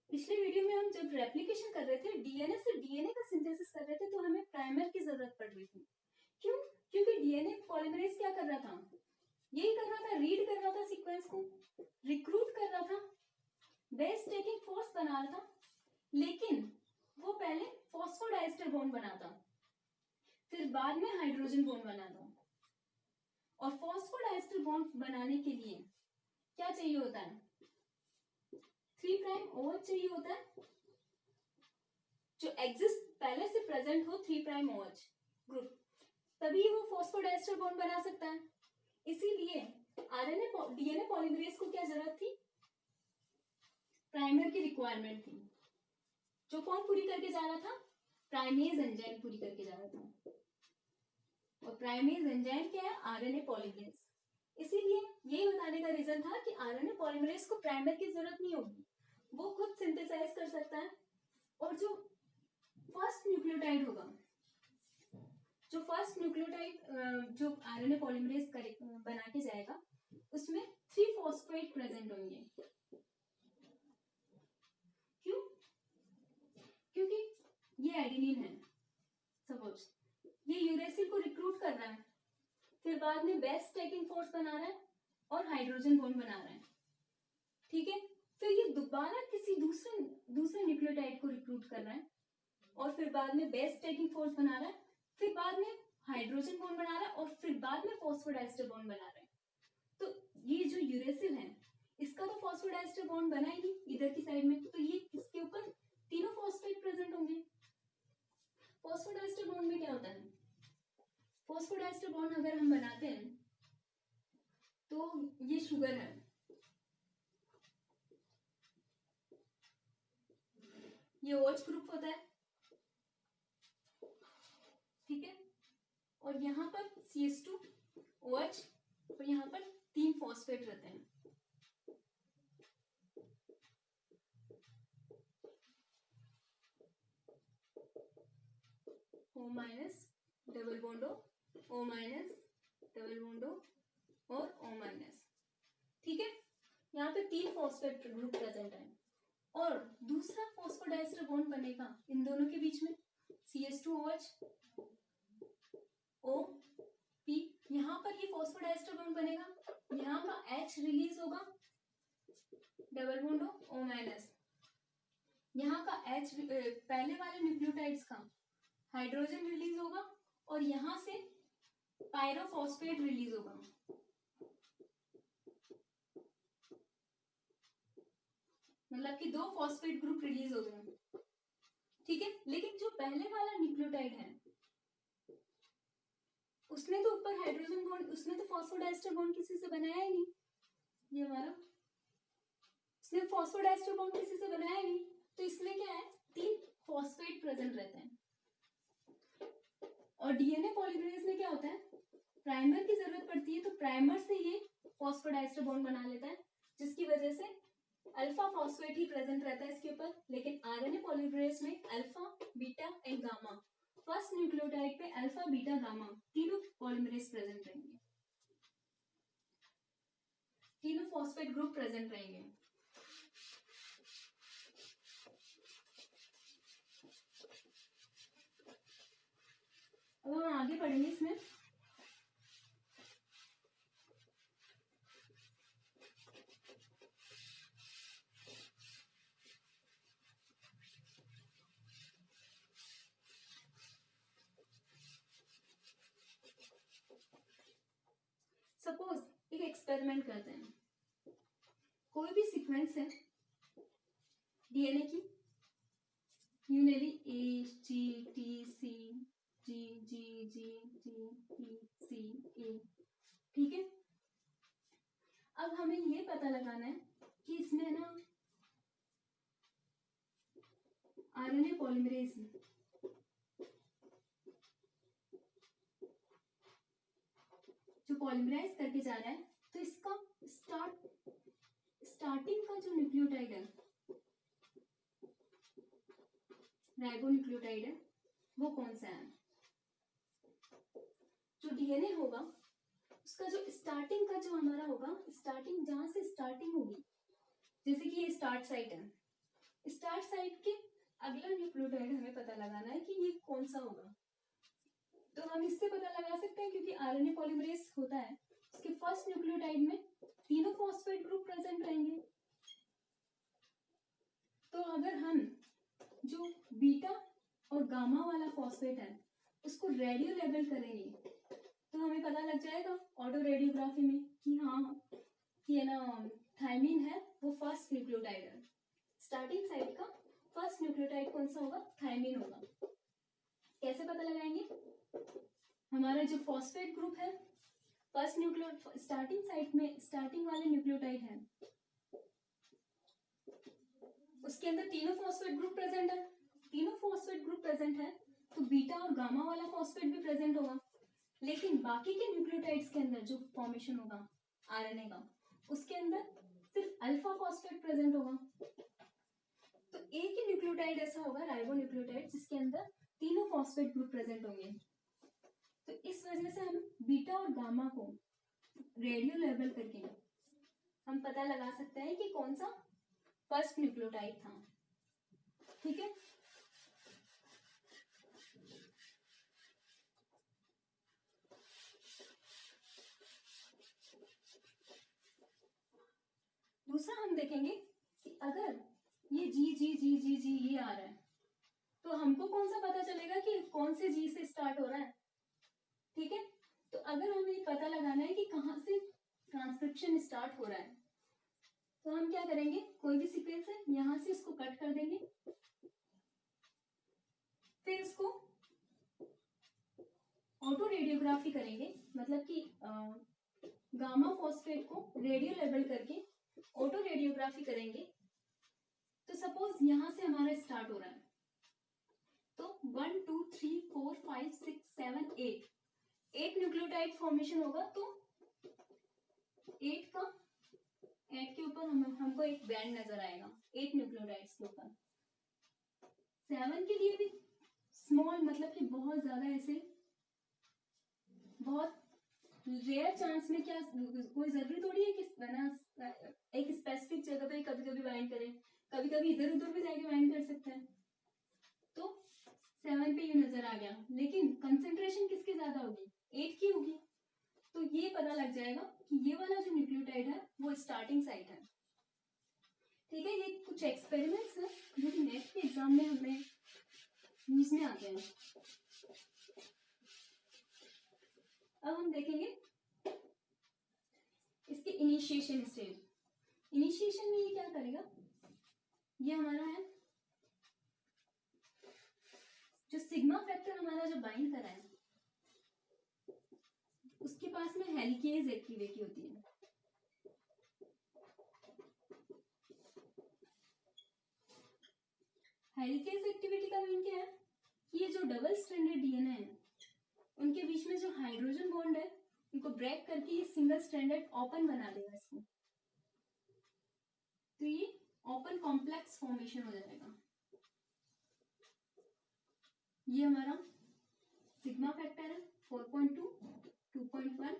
पिछले वीडियो में हम जब रेप्लिकेशन कर रहे थे, डीएनए से डीएनए का सिंथेसिस कर रहे थे, तो हमें प्राइमर की जरूरत पड़ रही थी। क्यों? क्योंकि डीएनए पॉलीमरेज क्या कर रहा था, यही कर रहा था, रीड कर रहा था सीक्वेंस को, रिक्रूट कर रहा था, बेस स्टैकिंग फोर्स बना रहा था, लेकिन वो पहले फॉस्फोडाइस्टर बॉन्ड बनाता, फिर बाद में हाइड्रोजन बॉन्ड बनाता। और फॉस्फोडाइस्टर बॉन्ड बनाने के लिए क्या चाहिए होता है, 3 प्राइम OH चाहिए होता है, जो एग्जिस्ट पहले से प्रेजेंट हो 3 प्राइम OH ग्रुप, तभी वो फॉस्फोडाइस्टर बॉन्ड बना सकता है। इसीलिए आरएनए डीएनए पॉलीमरेज को क्या जरूरत थी, प्राइमर की रिक्वायरमेंट थी, जो कौन पूरी करके जा रहा था, प्राइमेज एंजाइम पूरी करके जा रहा था। और प्राइमेज एंजाइम क्या है, आरएनए पॉलीमरेज। इसीलिए यही बताने का रीजन था कि आरएनए पॉलीमरेज को प्राइमर की जरूरत नहीं होगी, वो खुद सिंथेसाइज कर सकता है। और जो फर्स्ट न्यूक्लियोटाइड होगा, जो फर्स्ट न्यूक्लियोटाइड जो आरएनए पॉलीमरेज बना के जाएगा, उसमें 3 फॉस्फेट प्रेजेंट होंगे। क्यों? क्योंकि ये एडेनिन है, सपोज ये यूरेसिल को रिक्रूट कर रहा है, फिर बाद में बेस स्टैकिंग फोर्स बना रहा है और हाइड्रोजन बॉन्ड बना रहा है, ठीक है। फिर ये दोबारा किसी दूसरे न्यूक्लियोटाइड को रिक्रूट कर रहा है और फिर बाद में बेस स्टैकिंग फोर्स बना रहा है, फिर बाद में हाइड्रोजन बॉन्ड बना रहा है और फिर बाद में फॉस्फोडाइस्टर बॉन्ड बना रहा है। तो ये जो यूरेसिल है, इसका तो फॉस्फोडाइस्टर बॉन्ड बना ही नहीं इधर की साइड में, तो ये इसके ऊपर तीनों फॉस्फेट प्रेजेंट होंगे। फॉस्फोडाइस्टर बॉन्ड में क्या होता है, फॉस्फोडाइस्टर बॉन्ड अगर हम बनाते हैं तो ये शुगर है, ये OH ग्रुप होता है, ठीक है, और यहाँ पर CH2 OH और यहाँ पर 3 फॉस्फेट रहते हैं। O- डबल बॉन्डो, O- डबल बॉन्डो, और O-। ठीक है, यहाँ पे 3 फॉस्फेट ग्रुप प्रेजेंट है और दूसरा फॉस्फोडाइस्टर बॉन्ड बनेगा इन दोनों के बीच में CH2OH OP। यहाँ पर ये फॉस्फोडाइस्टर बॉन्ड बनेगा, यहाँ का H रिलीज होगा, डबल बॉन्ड O-। यहाँ का H पहले वाले न्यूक्लियोटाइड्स का हाइड्रोजन रिलीज होगा और यहाँ से पायरोफॉस्फेट रिलीज होगा। मतलब कि 2 फॉस्फेट ग्रुप रिलीज हो गए। ठीक है, लेकिन जो पहले वाला न्यूक्लियोटाइड है उसने तो ऊपर हाइड्रोजन बॉन्ड, उसने तो फॉस्फोडाइस्टर बॉन्ड किसी से बनाया ही नहीं, ये हमारा, उसने फॉस्फोडाइस्टर बॉन्ड किसी से बनाया ही नहीं, तो इसमें क्या है 3 फॉस्फेट प्रेजेंट रहते हैं। और डीएनए पॉलीमरेज में क्या होता है, प्राइमर की जरूरत पड़ती है, तो प्राइमर से ये फॉस्फोडाइस्टर बॉन्ड बना लेता है, जिसकी वजह से अल्फा फॉस्फेट ही प्रेजेंट रहता है इसके ऊपर। लेकिन आरएनए पॉलीमरेज में alpha, beta and gamma, first nucleotide पे अल्फा, बीटा, गामा तीनों पॉलीमरेज प्रेजेंट रहेंगे, तीनों फॉस्फेट ग्रुप प्रेजेंट रहेंगे। अब हम आगे पढ़ेंगे इसमें। सपोज एक एक्सपेरिमेंट करते हैं, कोई भी सीक्वेंस है डीएनए की, यूनियनरी AGTC GGGGTC A। ठीक है, अब हमें ये पता लगाना है कि इसमें ना आरएनए पॉलीमरेज जो पॉलीमराइज करके जा रहा है, तो इसका स्टार्टिंग का जो न्यूक्लियोटाइड है, राइबोन्यूक्लियोटाइड है, वो कौन सा है। जो डीएनए होगा उसका जो स्टार्टिंग का जो हमारा होगा, स्टार्टिंग जहां से स्टार्टिंग होगी, जैसे कि ये स्टार्ट साइट है, स्टार्ट साइट के अगला न्यूक्लियोटाइड हमें पता लगाना है कि ये कौन सा होगा। तो हम इससे पता लगा सकते हैं, क्योंकि आरएनए पॉलीमरेज होता है, उसके फर्स्ट न्यूक्लियोटाइड में तीनों फॉस्फेट ग्रुप प्रेजेंट रहेंगे। तो अगर हम जो बीटा और गामा वाला फॉस्फेट है उसको रेडियो लेबल करेंगे, तो हमें पता लग जाएगा ऑटो रेडियोग्राफी में कि हाँ, कि है ना थायमीन है, वो फर्स्ट न्यूक्लियोटाइड है। स्टार्टिंग साइट का फर्स्ट न्यूक्लियोटाइड कौन सा होगा, थायमीन होगा। कैसे पता लगाएंगे, हमारा जो फॉस्फेट ग्रुप है, फर्स्ट न्यूक्लियो स्टार्टिंग साइट में स्टार्टिंग वाले न्यूक्लियोटाइड है, उसके अंदर तीनों फॉस्फेट ग्रुप प्रेजेंट है। तीनों फॉस्फेट ग्रुप प्रेजेंट है तो बीटा और गामा वाला फॉस्फेट भी प्रेजेंट होगा। लेकिन बाकी के न्यूक्लियोटाइड्स के अंदर जो फॉर्मेशन होगा आरएनए का, उसके अंदर सिर्फ अल्फा फॉस्फेट प्रेजेंट होगा। तो एक ही न्यूक्लियोटाइड ऐसा होगा, राइबोन्यूक्लियोटाइड, जिसके अंदर तीनों फॉस्फेट ग्रुप प्रेजेंट होंगे। तो इस वजह से हम बीटा और गामा को रेडियो लेबल करके हम पता लगा सकते हैं कि कौन सा फर्स्ट न्यूक्लियोटाइड था। ठीक है, दूसरा हम देखेंगे कि अगर ये जी जी जी जी जी ये आ रहा है, तो हमको कौन सा पता चलेगा कि कौन से जी से स्टार्ट हो रहा है। ठीक है, तो अगर हमें ये पता लगाना है कि कहाँ से ट्रांसक्रिप्शन स्टार्ट हो रहा है, तो हम क्या करेंगे, कोई भी सीक्वेंस है यहां से इसको कट कर देंगे, फिर इसको ऑटो रेडियोग्राफी करेंगे, मतलब कि गामा फॉस्फेट को रेडियो लेबल करके ऑटो रेडियोग्राफी करेंगे। तो सपोज यहां से हमारा स्टार्ट हो रहा है, तो 1 2 3 4 5 6 7 8 न्यूक्लियोटाइड फॉर्मेशन होगा। तो 8 के ऊपर हमको एक बैंड नजर आएगा 8 न्यूक्लियोटाइड्स के ऊपर। 7 के लिए भी स्मॉल, मतलब कि बहुत ज्यादा ऐसे बहुत रेयर चांस में क्या कोई जरूरी थोड़ी है कि बना एक स्पेसिफिक जगह पे कभी कभी बाइंड करें, कभी कभी इधर उधर भी जाके बाइंड कर सकते हैं। तो 7 पे ये नजर आ गया, लेकिन कंसेंट्रेशन किसकी ज्यादा होगी, 8 की होगी। तो ये पता लग जाएगा कि ये वाला जो न्यूक्लियोटाइड है वो स्टार्टिंग साइट है। ठीक है, ये कुछ एक्सपेरिमेंट्स हैं जो कि नेट के एग्जाम में हमें यूज में आते हैं। अब हम देखेंगे इसके इनिशिएशन स्टेज। इनिशिएशन में ये क्या करेगा, ये हमारा है जो सिग्मा फैक्टर हमारा जो बाइंड करा है उसके पास में हेलिकेज एक्टिविटी होती है। हेलिकेज एक्टिविटी का मीन क्या है, ये जो डबल स्ट्रैंडेड डीएनए है उनके बीच में जो हाइड्रोजन बॉन्ड है उनको ब्रेक करके ये सिंगल स्ट्रैंडेड ओपन बना देगा इसको। तो ये ओपन कॉम्प्लेक्स फॉर्मेशन हो जाएगा। ये हमारा सिग्मा फैक्टर है 4.2, 2.1।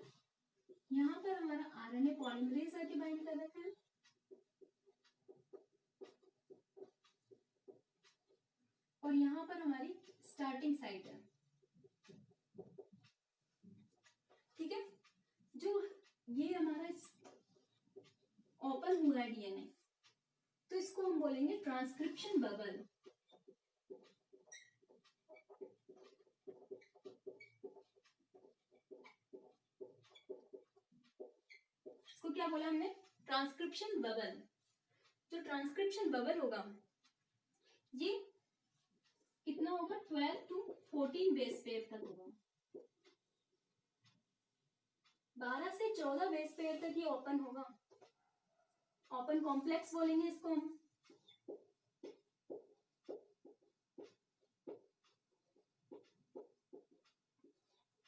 यहाँ पर हमारा आरएनए पॉलीमरेज आके बाइंड कर रखा है और यहाँ पर हमारी स्टार्टिंग साइट है। ठीक है, जो ये हमारा ओपन हुआ है डीएनए, तो इसको हम बोलेंगे ट्रांसक्रिप्शन बबल। इसको क्या बोला हमने, ट्रांसक्रिप्शन बबल। जो ट्रांसक्रिप्शन बबल होगा ये कितना होगा, 12 to 14 बेस पेयर तक होगा। 12 से 14 बेस पेयर तक ये ओपन होगा। ओपन कॉम्प्लेक्स बोलेंगे इसको हम।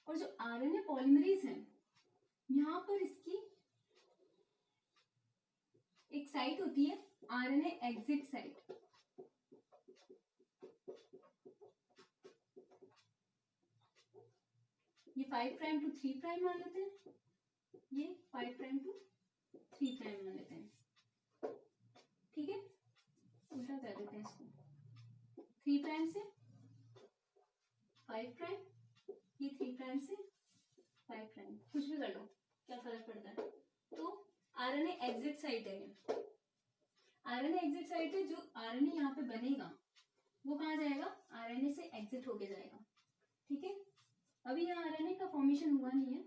और जो आरएनए पॉलीमरेज है यहाँ पर इसकी एक साइट होती है आरएनए एग्जिट साइट। ये 5 प्राइम टू 3 प्राइम मान लेते हैं, ये 5 प्राइम टू 3 प्राइम मान लेते हैं। ठीक है, उल्टा कर देते हैं इसको, 3 प्राइम से 5 प्राइम, ये 3 प्राइम से 5 प्राइम, कुछ भी कर लो, क्या फर्क पड़ता है। तो आरएनए एग्जिट साइट है ये। आरएनए एग्जिट साइट है, जो आरएनए यहाँ पे बनेगा वो कहाँ जाएगा, आरएनए से एग्जिट होके जाएगा। ठीक है, अभी यहाँ आरएनए का फॉर्मेशन हुआ नहीं है।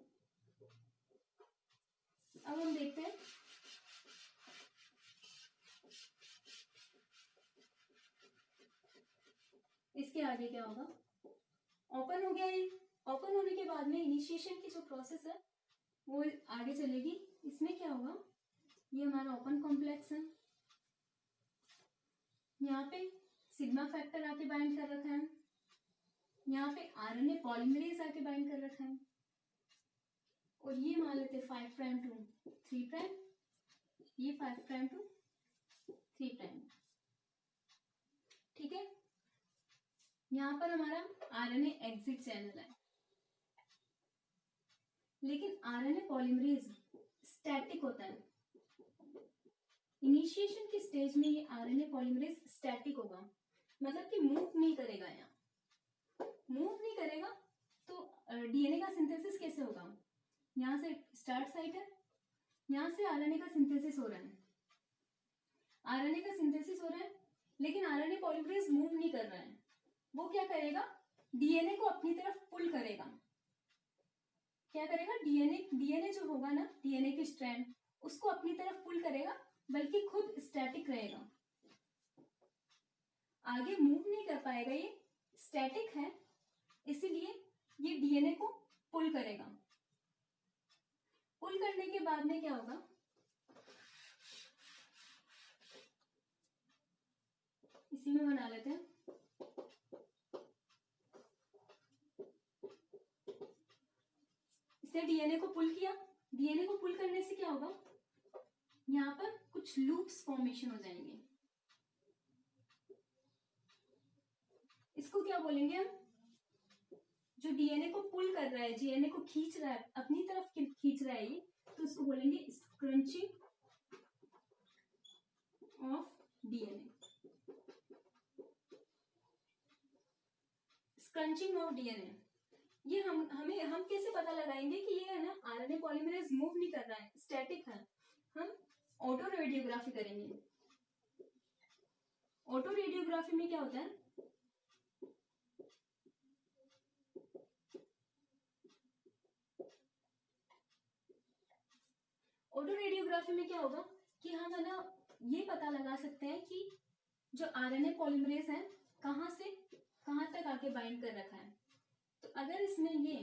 अब हम देखते हैं इसके आगे क्या होगा। ओपन हो गया ये। ओपन होने के बाद में इनिशिएशन की जो प्रोसेस है वो आगे चलेगी। इसमें क्या होगा, ये हमारा ओपन कॉम्प्लेक्स है, यहाँ पे सिग्मा फैक्टर आके बाइंड कर रखा है, यहाँ पे आरएनए पॉलीमरेज आके बाइंड कर रखा है, और ये मान लेते 5 प्राइम टू 3 प्राइम, ये 5 प्राइम टू 3 प्राइम। ठीक है, यहाँ पर हमारा आरएनए एग्जिट चैनल है, लेकिन आरएनए पॉलीमरेज स्टैटिक होता है। इनिशिएशन के स्टेज में ये आरएनए पॉलीमरेज स्टैटिक होगा, मतलब कि मूव नहीं करेगा। यहाँ मूव नहीं करेगा तो डीएनए का सिंथेसिस कैसे होगा, यहाँ से स्टार्ट साइट है, यहाँ से आरएनए का सिंथेसिस हो रहा है, आरएनए का सिंथेसिस हो रहा है, लेकिन आरएनए पॉलीमरेज मूव नहीं कर रहा है। वो क्या करेगा, डीएनए को अपनी तरफ पुल करेगा। क्या करेगा, डीएनए जो होगा ना, डीएनए की स्ट्रैंड उसको अपनी तरफ पुल करेगा, बल्कि खुद स्टैटिक रहेगा, आगे मूव नहीं कर पाएगा। ये स्टैटिक है, इसीलिए ये डीएनए को पुल करेगा। पुल करने के बाद में क्या होगा, इसी में बना लेते हैं। इसने डीएनए को पुल किया। डीएनए को पुल करने से क्या होगा, यहाँ पर कुछ लूप्स फॉर्मेशन हो जाएंगे। इसको क्या बोलेंगे हम, जो डीएनए को पुल कर रहा है, डीएनए को खींच रहा है, अपनी तरफ खींच रहा है ये, तो उसको बोलेंगे स्क्रंचिंग ऑफ डीएनए। स्क्रंचिंग ऑफ डीएनए, ये हम कैसे पता लगाएंगे कि ये है ना आरएनए पॉलीमरेज मूव नहीं कर रहा है, स्टैटिक है? हम ऑटो रेडियोग्राफी करेंगे। ऑटो रेडियोग्राफी में क्या होता है, ऑटो रेडियोग्राफी में क्या होगा कि हम है ना ये पता लगा सकते हैं कि जो आरएनए पॉलीमरेज है कहां से कहां तक आके बाइंड कर रखा है। तो अगर इसमें ये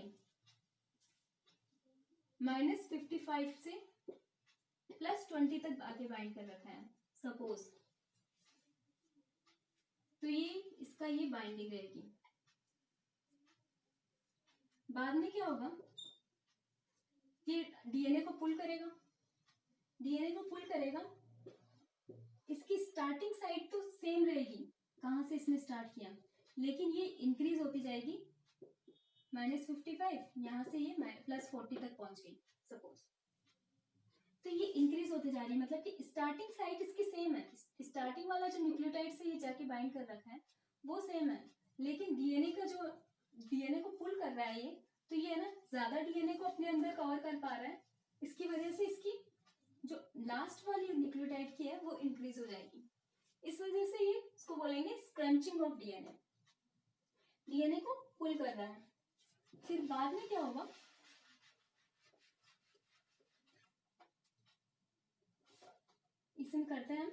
-55 से +20 तक आके बाइंड कर रखा है सपोज, तो ये इसका ये बाइंडिंग रहेगी। बाद में क्या होगा, ये डीएनए को पुल करेगा, डीएनए को पुल करेगा, इसकी स्टार्टिंग साइड तो सेम रहेगी कहां से इसने स्टार्ट किया, लेकिन ये इंक्रीज होती जाएगी -55, यहां से ये +40 तक पहुंच गई सपोज। तो ये इंक्रीज होते जा रही है, मतलब कि स्टार्टिंग साइट इसकी सेम है, स्टार्टिंग वाला जो न्यूक्लियोटाइड से ये जाके बाइंड कर रखा है वो सेम है, लेकिन डीएनए का जो डीएनए को पुल कर रहा है ये, तो ये ना ज्यादा डीएनए को अपने अंदर कवर कर पा रहा है, इसकी वजह से इसकी जो लास्ट वाली न्यूक्लियोटाइड की है वो इंक्रीज हो जाएगी। इस वजह से ये इसको बोलेंगे स्क्रंचिंग ऑफ डीएनए, डीएनए को पुल कर रहा है। फिर बाद में क्या होगा, इसमें करते हैं हम,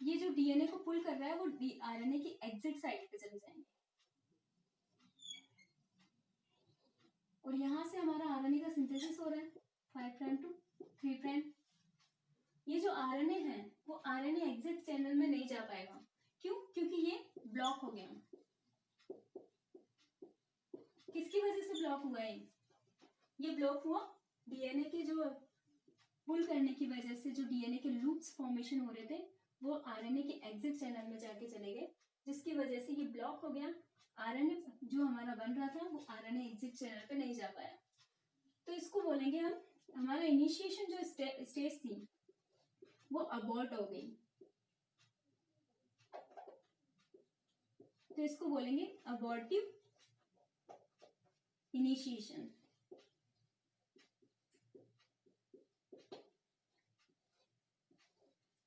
ये जो डीएनए को पुल कर रहा है वो आरएनए की एग्जिट साइड पे चले जाएंगे, और यहां से हमारा आरएनए का सिंथेसिस हो रहा है 5 प्राइम टू 3 प्राइम। ये जो आरएनए है वो आरएनए एग्जिट चैनल में नहीं जा पाएगा, क्यों? क्योंकि ये ब्लॉक हो गया। किसकी वजह से ब्लॉक हुआ है? ये ब्लॉक हुआ डीएनए के जो पुल करने की वजह से, जो डीएनए के लूप्स फॉर्मेशन हो रहे थे वो आरएनए के एग्जिट चैनल में जाके चले गए, जिसकी वजह से ये ब्लॉक हो गया। आरएनए जो हमारा बन रहा था वो आरएनए एग्जिट चैनल पे नहीं जा पाया, तो इसको बोलेंगे हम, हमारा इनिशिएशन जो स्टेज थी वो अबॉर्ट हो गई, तो इसको बोलेंगे अबॉर्टिव इनिशिएशन।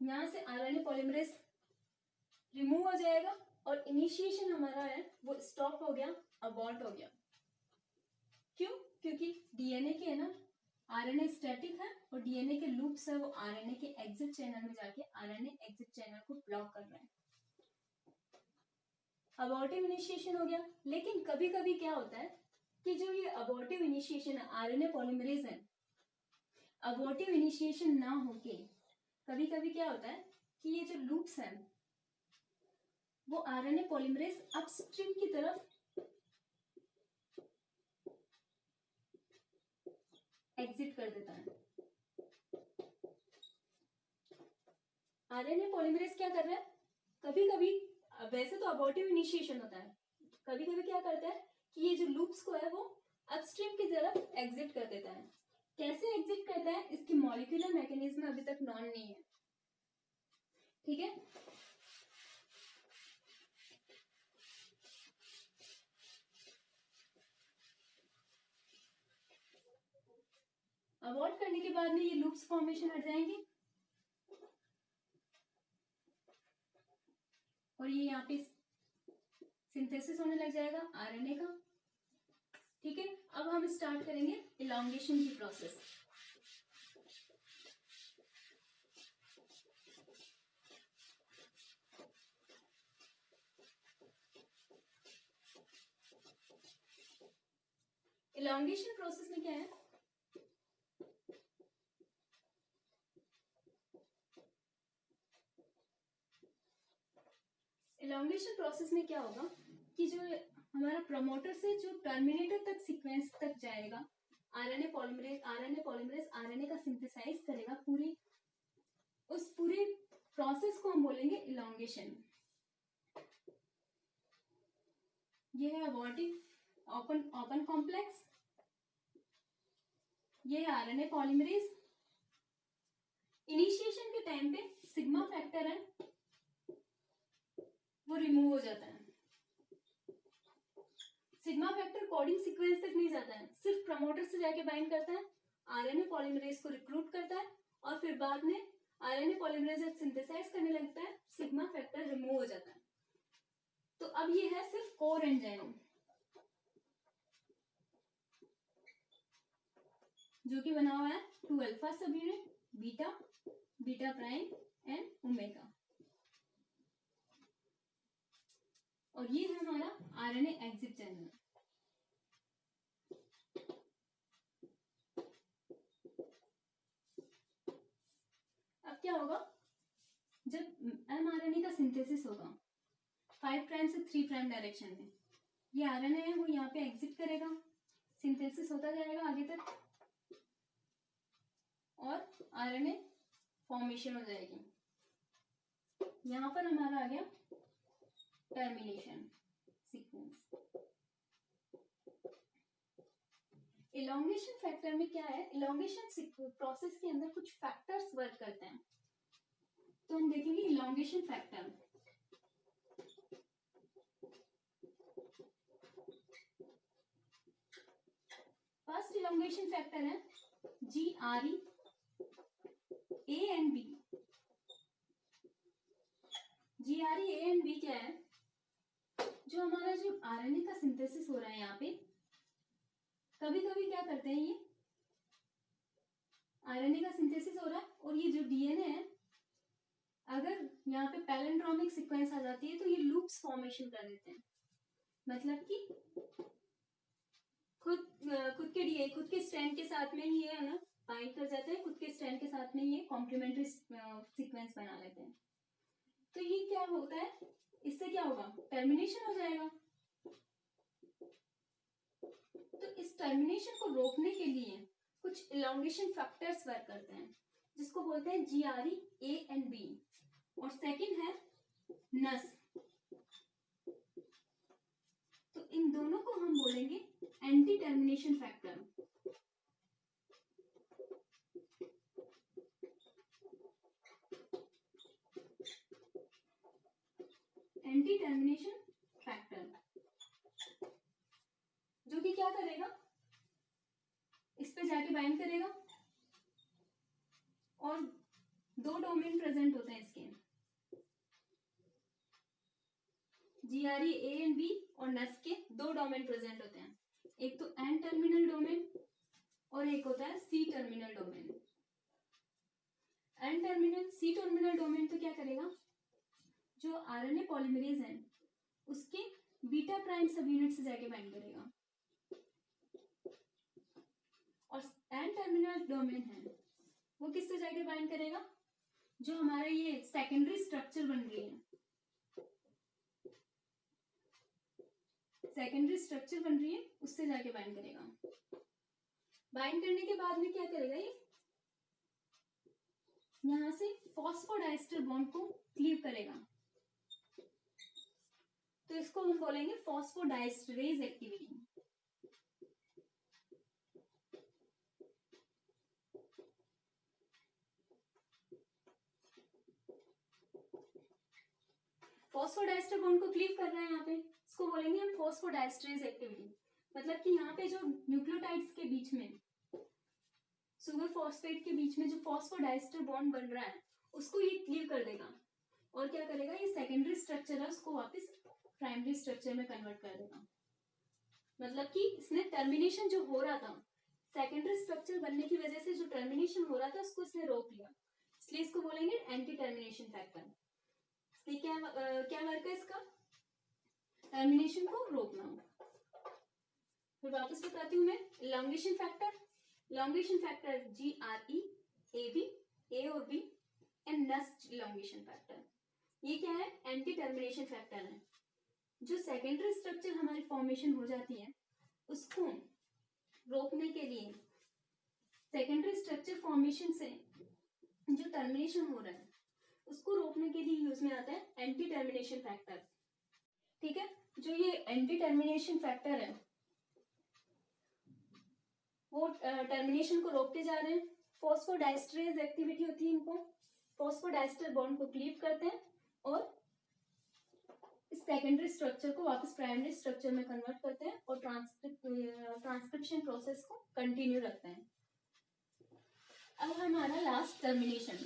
यहां से आरएनए पॉलीमरेज रिमूव हो जाएगा और इनिशिएशन हमारा है वो स्टॉप हो गया, अबॉर्ट हो गया। क्यों? क्योंकि डीएनए के है ना आरएनए स्टैटिक है और डीएनए के लूप्स है वो आरएनए के एग्जिट चैनल में जाके आरएनए एग्जिट चैनल को ब्लॉक कर रहे हैं, अबॉर्टिव इनिशिएशन हो गया। लेकिन कभी कभी क्या होता है कि जो ये अबॉर्टिव इनिशिएशन है, आरएनए पॉलीमरेज है, अबॉर्टिव इनिशिएशन ना होके कभी कभी क्या होता है कि ये जो लूप्स हैं वो आरएनए पॉलीमरेज अपस्ट्रीम की तरफ एग्जिट कर देता है। आरएनए पॉलीमरेज क्या कर रहा है, कभी कभी, वैसे तो अबॉर्टिव इनिशिएशन होता है, कभी कभी क्या करता है कि ये जो लूप्स को है वो अपस्ट्रीम की तरफ एग्जिट कर देता है। कैसे एग्जिट करता है, इसकी मॉलिक्यूलर मैकेनिज्म अभी तक नॉन नहीं है, ठीक है। अबॉर्ट करने के बाद में ये लूप्स फॉर्मेशन हट जाएंगे और ये यहाँ पे सिंथेसिस होने लग जाएगा आरएनए का, ठीक है। अब हम स्टार्ट करेंगे इलॉन्गेशन की प्रोसेस। इलॉन्गेशन प्रोसेस में क्या है, इलॉन्गेशन प्रोसेस में क्या होगा कि जो हमारा प्रमोटर से जो टर्मिनेटर तक सीक्वेंस तक जाएगा, आरएनए पॉलीमरेज आरएनए का सिंथेसाइज करेगा, पूरी उस पूरे प्रोसेस को हम बोलेंगे इलॉन्गेशन। ये है अबॉर्टिव ओपन कॉम्प्लेक्स, ये आरएनए पॉलीमरेज। इनिशिएशन के टाइम पे सिग्मा फैक्टर है वो रिमूव हो जाता है। सिग्मा फैक्टर कोडिंग सीक्वेंस तक नहीं जाता है, सिर्फ प्रमोटर से जाके बाइंड करता है, आरएनए पॉलीमरेज को रिक्रूट करता है और फिर बाद में आरएनए पॉलीमरेज जब सिंथेसाइज करने लगता है सिग्मा फैक्टर रिमूव हो जाता है। तो अब ये है सिर्फ कोर एंजाइम जो कि बना हुआ है 2 अल्फा सब unit, beta, beta prime and omega, और ये है हमारा आरएनए एग्जिट चैनल। अब क्या होगा, जब एमआरएनए का सिंथेसिस होगा 5 प्राइम से 3 प्राइम डायरेक्शन में, ये आरएनए है वो यहाँ पे एग्जिट करेगा, सिंथेसिस होता जाएगा आगे तक और आरएनए फॉर्मेशन हो जाएगी। यहाँ पर हमारा आ गया टर्मिनेशन सीक्वेंस। इलोंगेशन फैक्टर में क्या है, इलोंगेशन प्रोसेस के अंदर कुछ फैक्टर्स वर्क करते हैं, तो हम देखेंगे elongation factor. First elongation factor है GRE A and B। GRE A and B क्या है, जो हमारा जो आरएनए का सिंथेसिस हो रहा है यहाँ पे, कभी कभी क्या करते हैं, ये आरएनए का सिंथेसिस हो रहा है और ये जो डीएनए है अगर यहाँ पे पैलिंड्रोमिक सीक्वेंस आ जाती है तो ये लूप्स फॉर्मेशन कर देते हैं। मतलब कि खुद के स्ट्रैंड के साथ में ही है ना बाइंड कर जाते हैं, खुद के स्ट्रैंड के साथ में ये कॉम्प्लीमेंट्री सीक्वेंस बना लेते हैं। तो ये क्या होता है, इससे क्या होगा, टर्मिनेशन हो जाएगा। तो इस टर्मिनेशन को रोकने के लिए कुछ इलोंगेशन फैक्टर्स वर्क करते हैं जिसको बोलते हैं GRE A एंड B, और सेकंड है नस। तो इन दोनों को हम बोलेंगे anti termination factor. Anti termination factor जो कि क्या करेगा, इस पे जाके बाइंड करेगा और 2 डोमेन प्रेजेंट होते हैं इसके, GRE A एंड B और नस के 2 डोमेन प्रेजेंट होते हैं, एक तो एन टर्मिनल डोमेन और एक होता है C terminal domain. N terminal C terminal domain तो क्या करेगा, जो आरएनए पॉलीमरेज है उसके बीटा प्राइम सब यूनिट से जाके बाइंड करेगा, और एन टर्मिनल डोमेन है वो किससे जाके बाइंड करेगा, जो हमारा ये सेकेंडरी स्ट्रक्चर बन रही है, सेकेंडरी स्ट्रक्चर बन रही है उससे जाके बाइंड करेगा। बाइंड करने के बाद में क्या करेगा, ये यहां से फॉस्फोडाइस्टर बॉन्ड को क्लीव करेगा, तो इसको हम बोलेंगे फॉस्फोडाइस्टरेज एक्टिविटी। फॉस्फोडाइस्टर बॉन्ड को क्लीव कर रहे हैं यहाँ पे, इसको बोलेंगे हम फॉस्फोडाइस्टरेज एक्टिविटी। मतलब कि यहाँ पे जो न्यूक्लियोटाइड्स के बीच में, सुगर फॉस्फेट के बीच में जो फॉस्फोडाइस्टर बॉन्ड बन रहा है उसको ये क्लीव कर देगा और क्या करेगा, ये सेकेंडरी स्ट्रक्चर है उसको वापस प्राइमरी स्ट्रक्चर में कन्वर्ट कर देगा। मतलब कि इसने टर्मिनेशन जो हो रहा था, सेकेंडरी स्ट्रक्चर बनने की वजह से जो टर्मिनेशन हो रहा था उसको इसने रोक लिया, इसलिए इसको बोलेंगे एंटी टर्मिनेशन फैक्टर। इसलिए क्या वर्क है इसका, टर्मिनेशन को रोकना। फिर वापस बताती हूँ मैं, elongation factor, elongation factor GRE AB, A और B एंड नस इलोंगेशन फैक्टर। ये क्या है, एंटी टर्मिनेशन फैक्टर है। जो सेकेंडरी स्ट्रक्चर हमारी फॉर्मेशन हो जाती है उसको रोकने के लिए, सेकेंडरी स्ट्रक्चर फॉर्मेशन से जो टर्मिनेशन हो रहा है उसको रोकने के लिए यूज में आता है एंटी टर्मिनेशन फैक्टर। ठीक है, जो ये एंटी टर्मिनेशन फैक्टर है वो टर्मिनेशन को रोकते जा रहे हैं। फॉस्फोडाइस्टरेज एक्टिविटी होती है, इनको फॉस्फोडाइस्टर बॉन्ड को क्लीव करते हैं और सेकेंडरी स्ट्रक्चर को वापस प्राइमरी स्ट्रक्चर में कन्वर्ट करते हैं और ट्रांसक्रिप्शन प्रोसेस को कंटिन्यू रखते हैं। अब हमारा लास्ट टर्मिनेशन।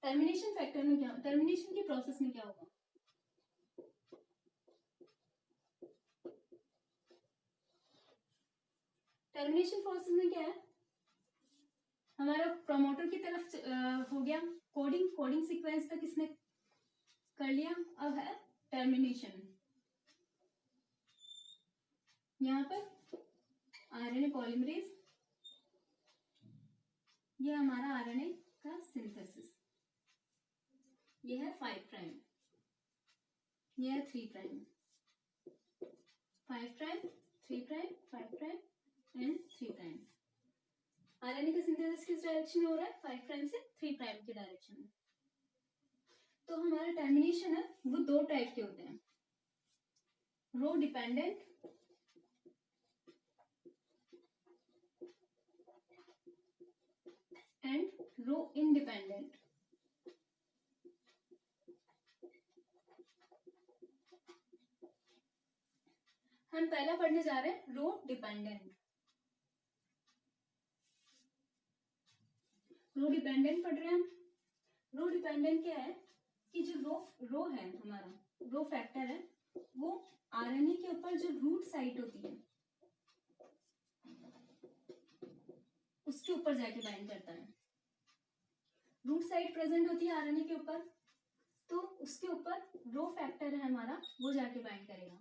टर्मिनेशन फैक्टर में क्या, टर्मिनेशन की प्रोसेस में क्या होगा? टर्मिनेशन प्रोसेस में क्या है, हमारा प्रमोटर की तरफ हो गया कोडिंग सीक्वेंस तक इसने कर लिया। अब है टर्मिनेशन। यहाँ पर आरएनए पॉलीमरेज, ये हमारा आरएनए का सिंथेसिस, ये है 5 प्राइम, ये है 3 prime, 5 prime, 3 prime, 5 prime and 3 prime. RNA का सिंथेसिस किस डायरेक्शन में हो रहा है? 5 प्राइम से 3 प्राइम के डायरेक्शन में। तो हमारा टर्मिनेशन है वो 2 टाइप के होते हैं, रो डिपेंडेंट एंड रो इंडिपेंडेंट। हम पहला पढ़ने जा रहे हैं रो डिपेंडेंट। रो डिपेंडेंट पढ़ रहे हैं हम। रो डिपेंडेंट क्या है कि जो रो है, हमारा रो फैक्टर है, वो आरएनए के ऊपर जो रूट साइट होती है उसके ऊपर जाके बाइंड करता है। रूट साइट प्रेजेंट होती है आरएनए के ऊपर, तो उसके ऊपर रो फैक्टर है हमारा, वो जाके बाइंड करेगा।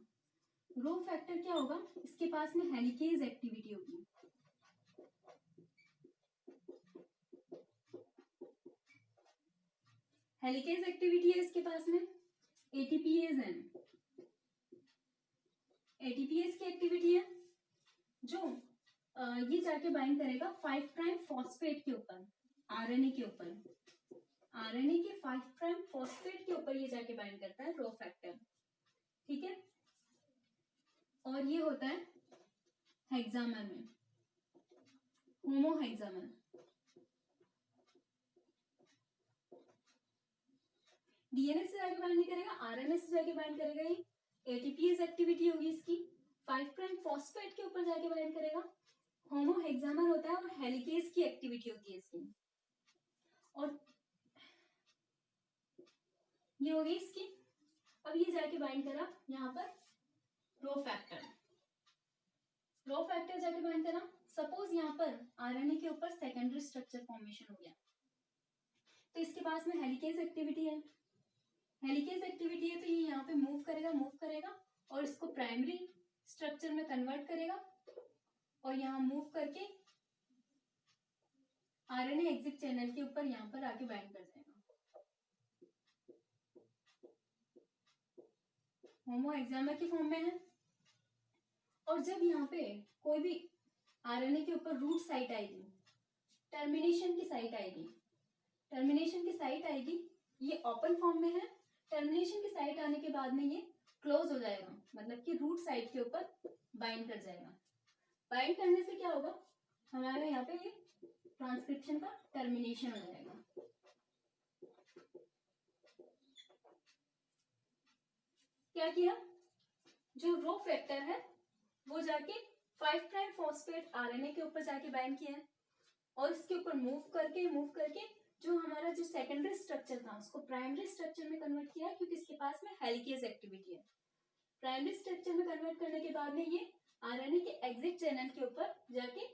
रो फैक्टर क्या होगा, इसके पास में हेलिकेज एक्टिविटी होगी। हेलिकेज एक्टिविटी है इसके पास में, एटीपीएज है, एटीपीएज की एक्टिविटी है जो ये जाके बाइंड करेगा 5 प्राइम फॉस्फेट के ऊपर, आरएनए के ऊपर, आरएनए के 5 प्राइम फॉस्फेट के ऊपर ये जाके बाइंड करता है रो फैक्टर, ठीक है। और ये होता है हेक्सामर में, होमोहेक्सामर। डीएनए से जाके बाइंड नहीं करेगा, आरएनए से जाके बाइंड करेगा। ये एटीपीएस एक्टिविटी होगी इसकी, 5 प्राइम फॉस्फेट के ऊपर जाके बाइंड करेगा। होमोहेक्सामर होता है और हेलिकेज की एक्टिविटी होती है इसकी। और ये होगी इसकी। अब ये जाके बाइंड करा यहाँ पर रो फैक्टर, रो फैक्टर जाके बाइंड करा। सपोज यहाँ पर आरएनए के ऊपर सेकेंडरी स्ट्रक्चर फॉर्मेशन हो गया, तो इसके पास में हेलिकेज एक्टिविटी है, हेलिकेज एक्टिविटी है, तो ये यहाँ पे मूव करेगा और इसको प्राइमरी स्ट्रक्चर में कन्वर्ट करेगा और यहाँ मूव करके आरएनए एग्जिट चैनल के ऊपर यहाँ पर आके बाइंड कर जाएगा। होमोहेक्सामर की फॉर्म में है। और जब यहाँ पे कोई भी आरएनए के ऊपर रूट साइट आएगी, टर्मिनेशन की साइट आएगी, टर्मिनेशन की साइट आएगी, ये ओपन फॉर्म में है। टर्मिनेशन की साइट आने के बाद में ये क्लोज हो जाएगा, मतलब कि रूट साइट के ऊपर बाइंड कर जाएगा। बाइंड करने से क्या होगा, हमारे यहाँ पे ये ट्रांसक्रिप्शन का टर्मिनेशन हो जाएगा। क्या किया, जो रो फैक्टर है वो जाके 5 प्राइम फॉस्फेट आरएनए के ऊपर जाके बाइंड किया है और इसके ऊपर मूव करके जो हमारा जो सेकेंडरी स्ट्रक्चर था उसको प्राइमरी स्ट्रक्चर में कन्वर्ट किया, क्योंकि इसके पास में हेलिकेज एक्टिविटी है। प्राइमरी स्ट्रक्चर में कन्वर्ट करने के बाद में ये आरएनए के एग्जिट चैनल के ऊपर जाके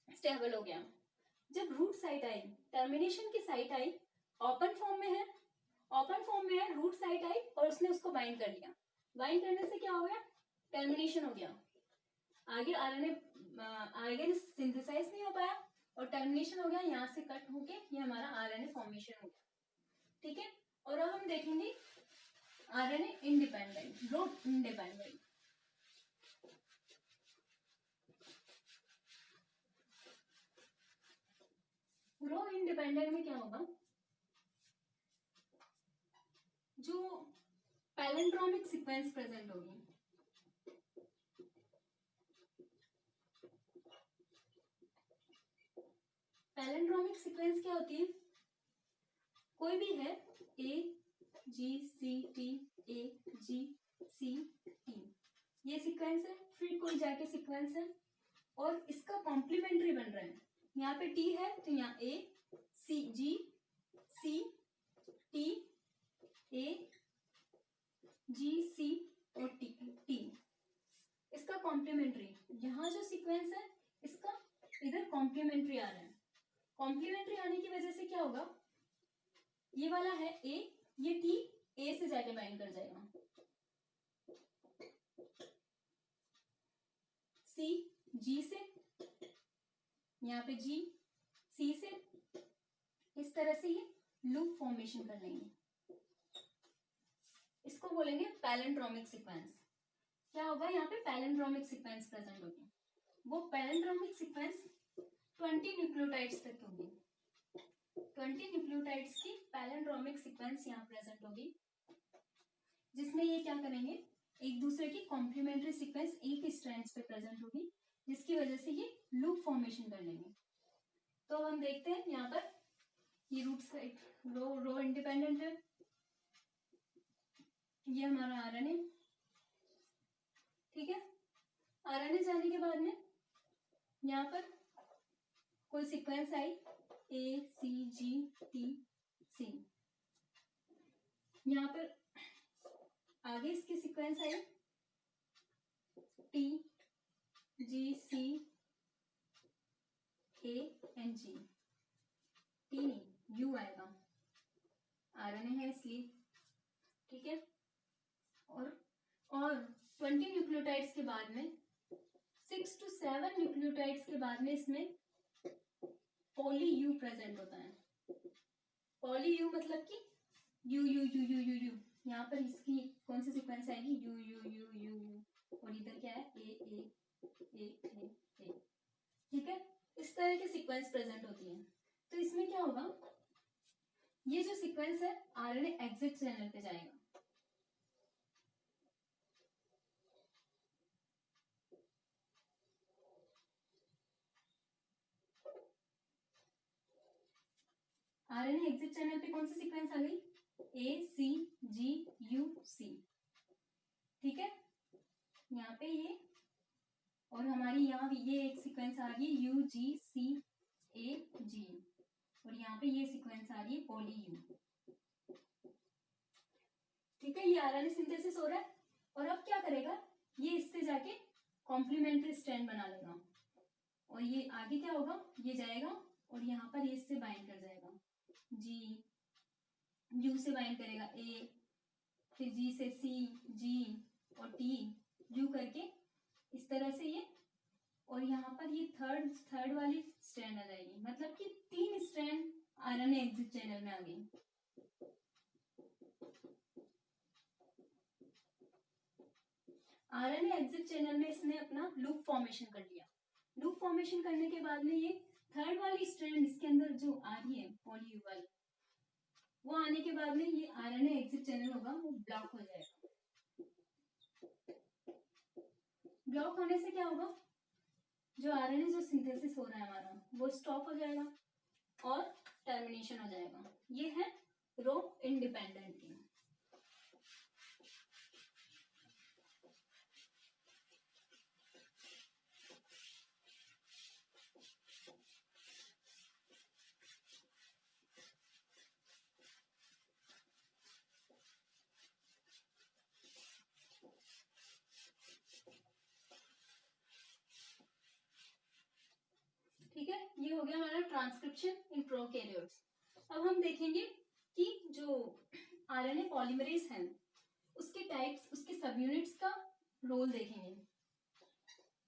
स्टेबल हो गया। जब रूट साइट आई, टर्मिनेशन की साइट आई, ओपन फॉर्म में है, ओपन फॉर्म में है, रूट साइट आई और उसने उसको बाइंड कर लिया। बाइंड करने से क्या हो गया, टर्मिनेशन हो गया। आगे आरएनए आगे सिंथेसाइज नहीं हो पाया और टर्मिनेशन हो गया, यहाँ से कट होके ये हमारा आरएनए फॉर्मेशन हो गया, ठीक है। और अब हम देखेंगे आरएनए इंडिपेंडेंट, रो इंडिपेंडेंट। रो इंडिपेंडेंट में क्या होगा, जो पैलेंड्रोमिक सीक्वेंस प्रेजेंट होगी, पैलेंड्रोमिक सीक्वेंस क्या होती है, कोई भी है ए जी सी टी, ए जी सी टी, ये सीक्वेंस है, फिर कोई जाके सीक्वेंस है और इसका कॉम्प्लीमेंट्री बन रहा है, यहाँ पे टी है तो यहाँ ए सी जी सी टी, ए जी सी और टी टी, इसका कॉम्प्लीमेंट्री, यहाँ जो सीक्वेंस है इसका इधर कॉम्प्लीमेंट्री आ रहा है, कॉम्प्लीमेंट्री आने की वजह से क्या होगा, ये वाला है ए, ये टी ए से जाके बाइंड कर जाएगा, सी जी से, यहाँ पे जी सी से, इस तरह से ये लूप फॉर्मेशन कर लेंगे, इसको बोलेंगे पैलेंड्रोमिक सीक्वेंस। क्या होगा, यहाँ पे पैलेंड्रोमिक सीक्वेंस प्रेजेंट होगी, वो पैलेंड्रोमिक सीक्वेंस 20 न्यूक्लियोटाइड्स तक होगी, 20 न्यूक्लियोटाइड्स की पैलेंड्रोमिक सीक्वेंस यहाँ प्रेजेंट होगी, जिसमें ये क्या करेंगे, एक दूसरे की कॉम्प्लीमेंट्री सीक्वेंस एक स्ट्रैंड्स पे प्रेजेंट होगी, जिसकी वजह से ये लूप फॉर्मेशन कर लेंगे। तो हम देखते हैं यहाँ पर ये रूट्स रो इंडिपेंडेंट है, ये हमारा आरएनए, ठीक है, आरएनए जाने के बाद में यहाँ पर कोई सीक्वेंस आई ए सी जी टी सी, यहाँ पर आगे इसकी sequence I T G C A N G, T नहीं यू आएगा, आरएनए है इसलिए, ठीक है, और 20 न्यूक्लियोटाइड्स के बाद में 6 to 7 न्यूक्लियोटाइड्स के बाद में इसमें पॉली यू प्रेजेंट होता है, पॉली यू मतलब कि you you you you you you, यहाँ पर इसकी कौन सी सीक्वेंस आएगी, you you you you you, और इधर क्या है ए ए ए ए ए, ठीक है, इस तरह की सीक्वेंस प्रेजेंट होती है। तो इसमें क्या होगा, ये जो सीक्वेंस है आरएनए एग्जिट चैनल पे जाएगा, आरएनए एग्जिट चैनल पे कौन सी सीक्वेंस आ गई, ए सी जी यू सी, ठीक है, यहाँ पे ये, और हमारी यहाँ ये एक सीक्वेंस आ गई यू जी सी ए जी, और यहाँ पे ये सीक्वेंस आ रही है पॉली यू, ठीक है, ये आरएनए सिंथेसिस हो रहा है, और अब क्या करेगा, ये इससे जाके कॉम्प्लीमेंट्री स्ट्रैंड बना लेगा, और ये आगे क्या होगा, ये जाएगा और यहाँ पर ये इससे बाइंड कर जाएगा, जी यू से बाइंड करेगा ए, फिर जी से सी जी और टी यू करके इस तरह से ये, और यहाँ पर ये थर्ड वाली स्ट्रैंड आ जाएगी, मतलब कि 3 स्ट्रैंड आरएनए एग्जिट चैनल में आ गई। आरएनए एग्जिट चैनल में इसने अपना लूप फॉर्मेशन कर लिया, लूप फॉर्मेशन करने के बाद में ये थर्ड वाली स्ट्रैंड इसके अंदर जो आ रही है पॉली यू वाली, वो आने के बाद में ये आरएनए एग्जिट चैनल होगा वो ब्लॉक हो जाएगा, ब्लॉक होने से क्या होगा, जो आरएनए जो सिंथेसिस हो रहा है हमारा वो स्टॉप हो जाएगा और टर्मिनेशन हो जाएगा। ये है रो इंडिपेंडेंट की। ठीक है, ये हो गया हमारा ट्रांसक्रिप्शन इन प्रोकैरियोट्स। अब हम देखेंगे कि जो आरएनए पॉलीमरेज है उसके टाइप्स, उसके सब यूनिट्स का रोल देखेंगे।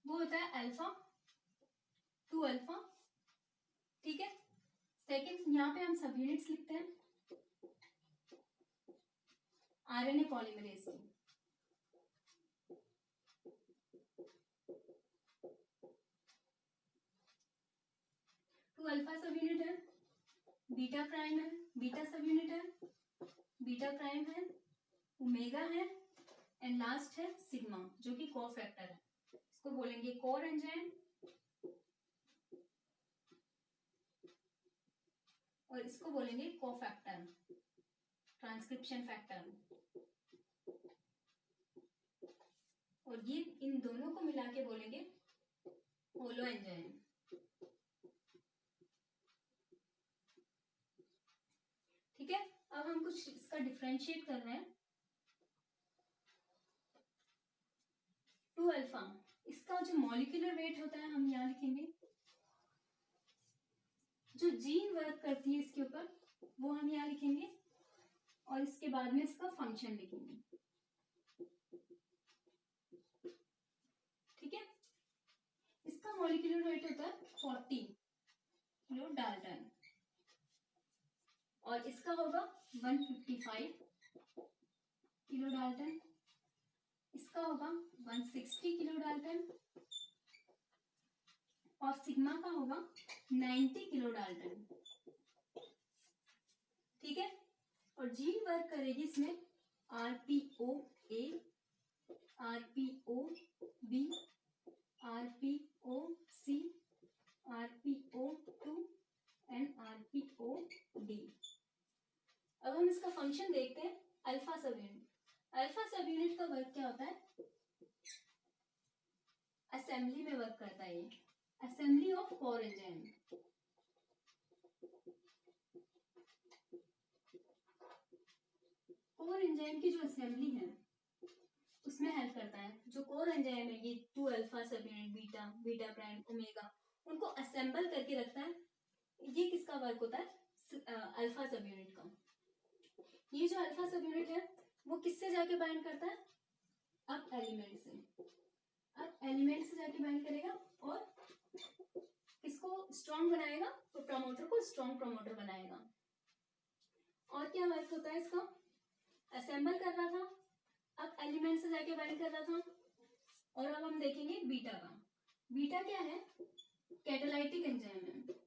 वो होता है अल्फा, 2 अल्फा, ठीक है। सेकंड, यहाँ पे हम सब यूनिट्स लिखते हैं आरएनए पॉलीमरेज की। 2 अल्फा सब यूनिट है, बीटा प्राइम है, बीटा सब यूनिट है, बीटा प्राइम है, ओमेगा है, एंड लास्ट है सिग्मा जो कि को फैक्टर है। इसको बोलेंगे कोर एंजाइम और इसको बोलेंगे को फैक्टर, ट्रांसक्रिप्शन फैक्टर। और ये इन दोनों को मिला के बोलेंगे होलो एंजाइम। ठीक है, अब हम कुछ इसका डिफरेंशिएट कर रहे हैं। 2 अल्फा, इसका जो मॉलिक्यूलर वेट होता है हम यहाँ लिखेंगे, जो जीन वर्क करती है इसके ऊपर वो हम यहाँ लिखेंगे, और इसके बाद में इसका फंक्शन लिखेंगे। ठीक है, इसका मॉलिक्यूलर वेट होता है 40 किलो डाल्टन और इसका होगा 155 किलो डाल्टन, इसका होगा 160 किलो डाल्टन और सिग्मा का होगा 90 किलो डाल्टन। ठीक है, और जीन वर्क करेगी इसमें RPOA, RPOB, RPOC, RPO2 and RPOD। अब हम इसका फंक्शन देखते हैं। अल्फा सब यूनिट, अल्फा सब यूनिट का वर्क क्या होता है? असेंबली में वर्क करता है ये, assembly of core enzyme. Core enzyme की जो असेंबली है उसमें हेल्प करता है। जो कोर एंजाइम है ये 2 अल्फा सब unit, beta, beta prime, omega, उनको असेंबल करके रखता है। ये किसका वर्क होता है? अल्फा सब यूनिट का। ये जो अल्फा सब यूनिट है वो किससे जाके बाइंड करता है? अब एलिमेंट से, अब एलिमेंट से जाके बाइंड करेगा और किसको स्ट्रॉन्ग बनाएगा? तो प्रमोटर को स्ट्रॉन्ग प्रमोटर बनाएगा। और क्या वर्क होता है इसका? असेंबल कर रहा था, अब एलिमेंट से जाके बाइंड कर रहा था। और अब हम देखेंगे बीटा का। बीटा क्या है? कैटालाइटिक एंजाइम है,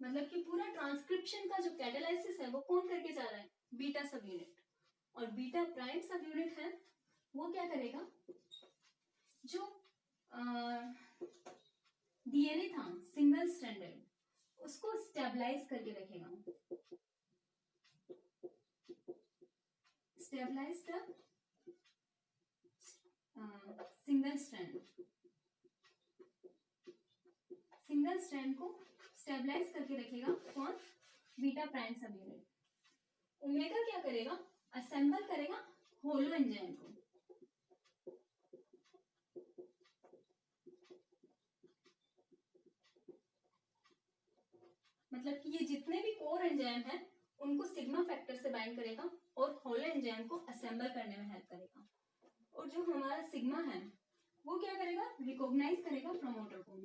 मतलब कि पूरा ट्रांसक्रिप्शन का जो कैटालाइसिस है वो कौन करके जा रहा है? बीटा सब यूनिट। और बीटा प्राइम सब यूनिट है वो क्या करेगा? जो डीएनए था सिंगल स्ट्रैंडेड उसको स्टेबलाइज करके रखेगा, stabilize the single strand, single strand को स्टेबलाइज करके रखेगा कौन? Beta prime subunit. Omega क्या करेगा? असेंबल करेगा होलो एंजाइम को। मतलब कि ये जितने भी कोर एंजाइम है उनको सिग्मा फैक्टर से बाइंड करेगा और होलो एंजाइम को असेंबल करने में हेल्प करेगा। और जो हमारा सिग्मा है वो क्या करेगा? रिकॉग्नाइज करेगा प्रमोटर को।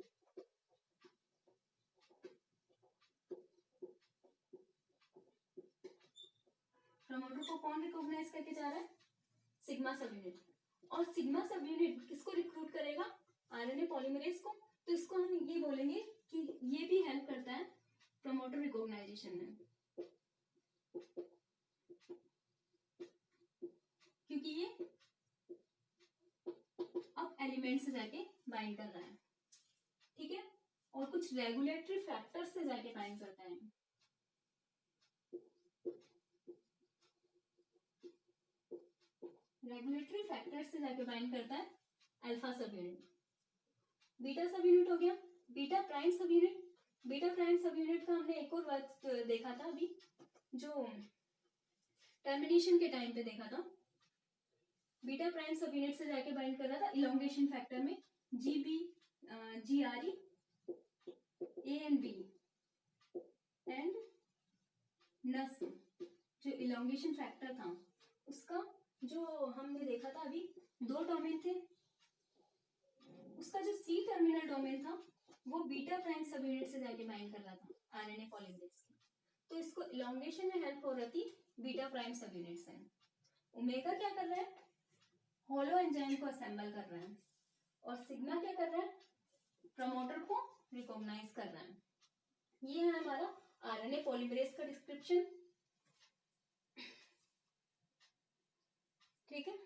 प्रमोटर को कौन रिकॉग्नाइज करके जा रहा है? सिग्मा सब यूनिट। और सिग्मा सब यूनिट किसको रिक्रूट करेगा? आरएनए पॉलीमरेज को। तो इसको हम ये बोलेंगे कि ये भी हेल्प करता है प्रमोटर रिकॉग्नाइजेशन में, क्योंकि ये अब एलिमेंट से जाके बाइंड कर रहा है। ठीक है, और कुछ रेगुलेटरी फैक्टर से जाके बाइंड करता है। रेगुलेटरी फैक्टर से जाके बाइंड करता है अल्फा सब यूनिट। बीटा सब यूनिट हो गया। बीटा प्राइम सब यूनिट, बीटा प्राइम सब यूनिट का हमने एक और वर्क देखा था अभी, जो टर्मिनेशन के टाइम पे देखा था। बीटा प्राइम सब यूनिट से जाके बाइंड कर रहा था इलोंगेशन फैक्टर में GB, GRE, A and B and Nus. जो इलोंगेशन फैक्टर था उसका जो हमने देखा था अभी 2 डोमेन थे। उसका जो सी टर्मिनल डोमेन था वो बीटा प्राइम सब यूनिट से जाके बाइंड कर रहा था आरएनए पॉलीमरेज की। तो इसको इलोंगेशन में हेल्प हो रही थी बीटा प्राइम सब यूनिट से। ओमेगा क्या कर रहा है? होलो एंजाइम को असेंबल कर रहा है। और सिग्मा क्या कर रहा है? प्रमोटर को रिकॉग्नाइज कर रहा है। ये है हमारा आरएनए पॉलीमरेज का डिस्क्रिप्शन। ठीक है।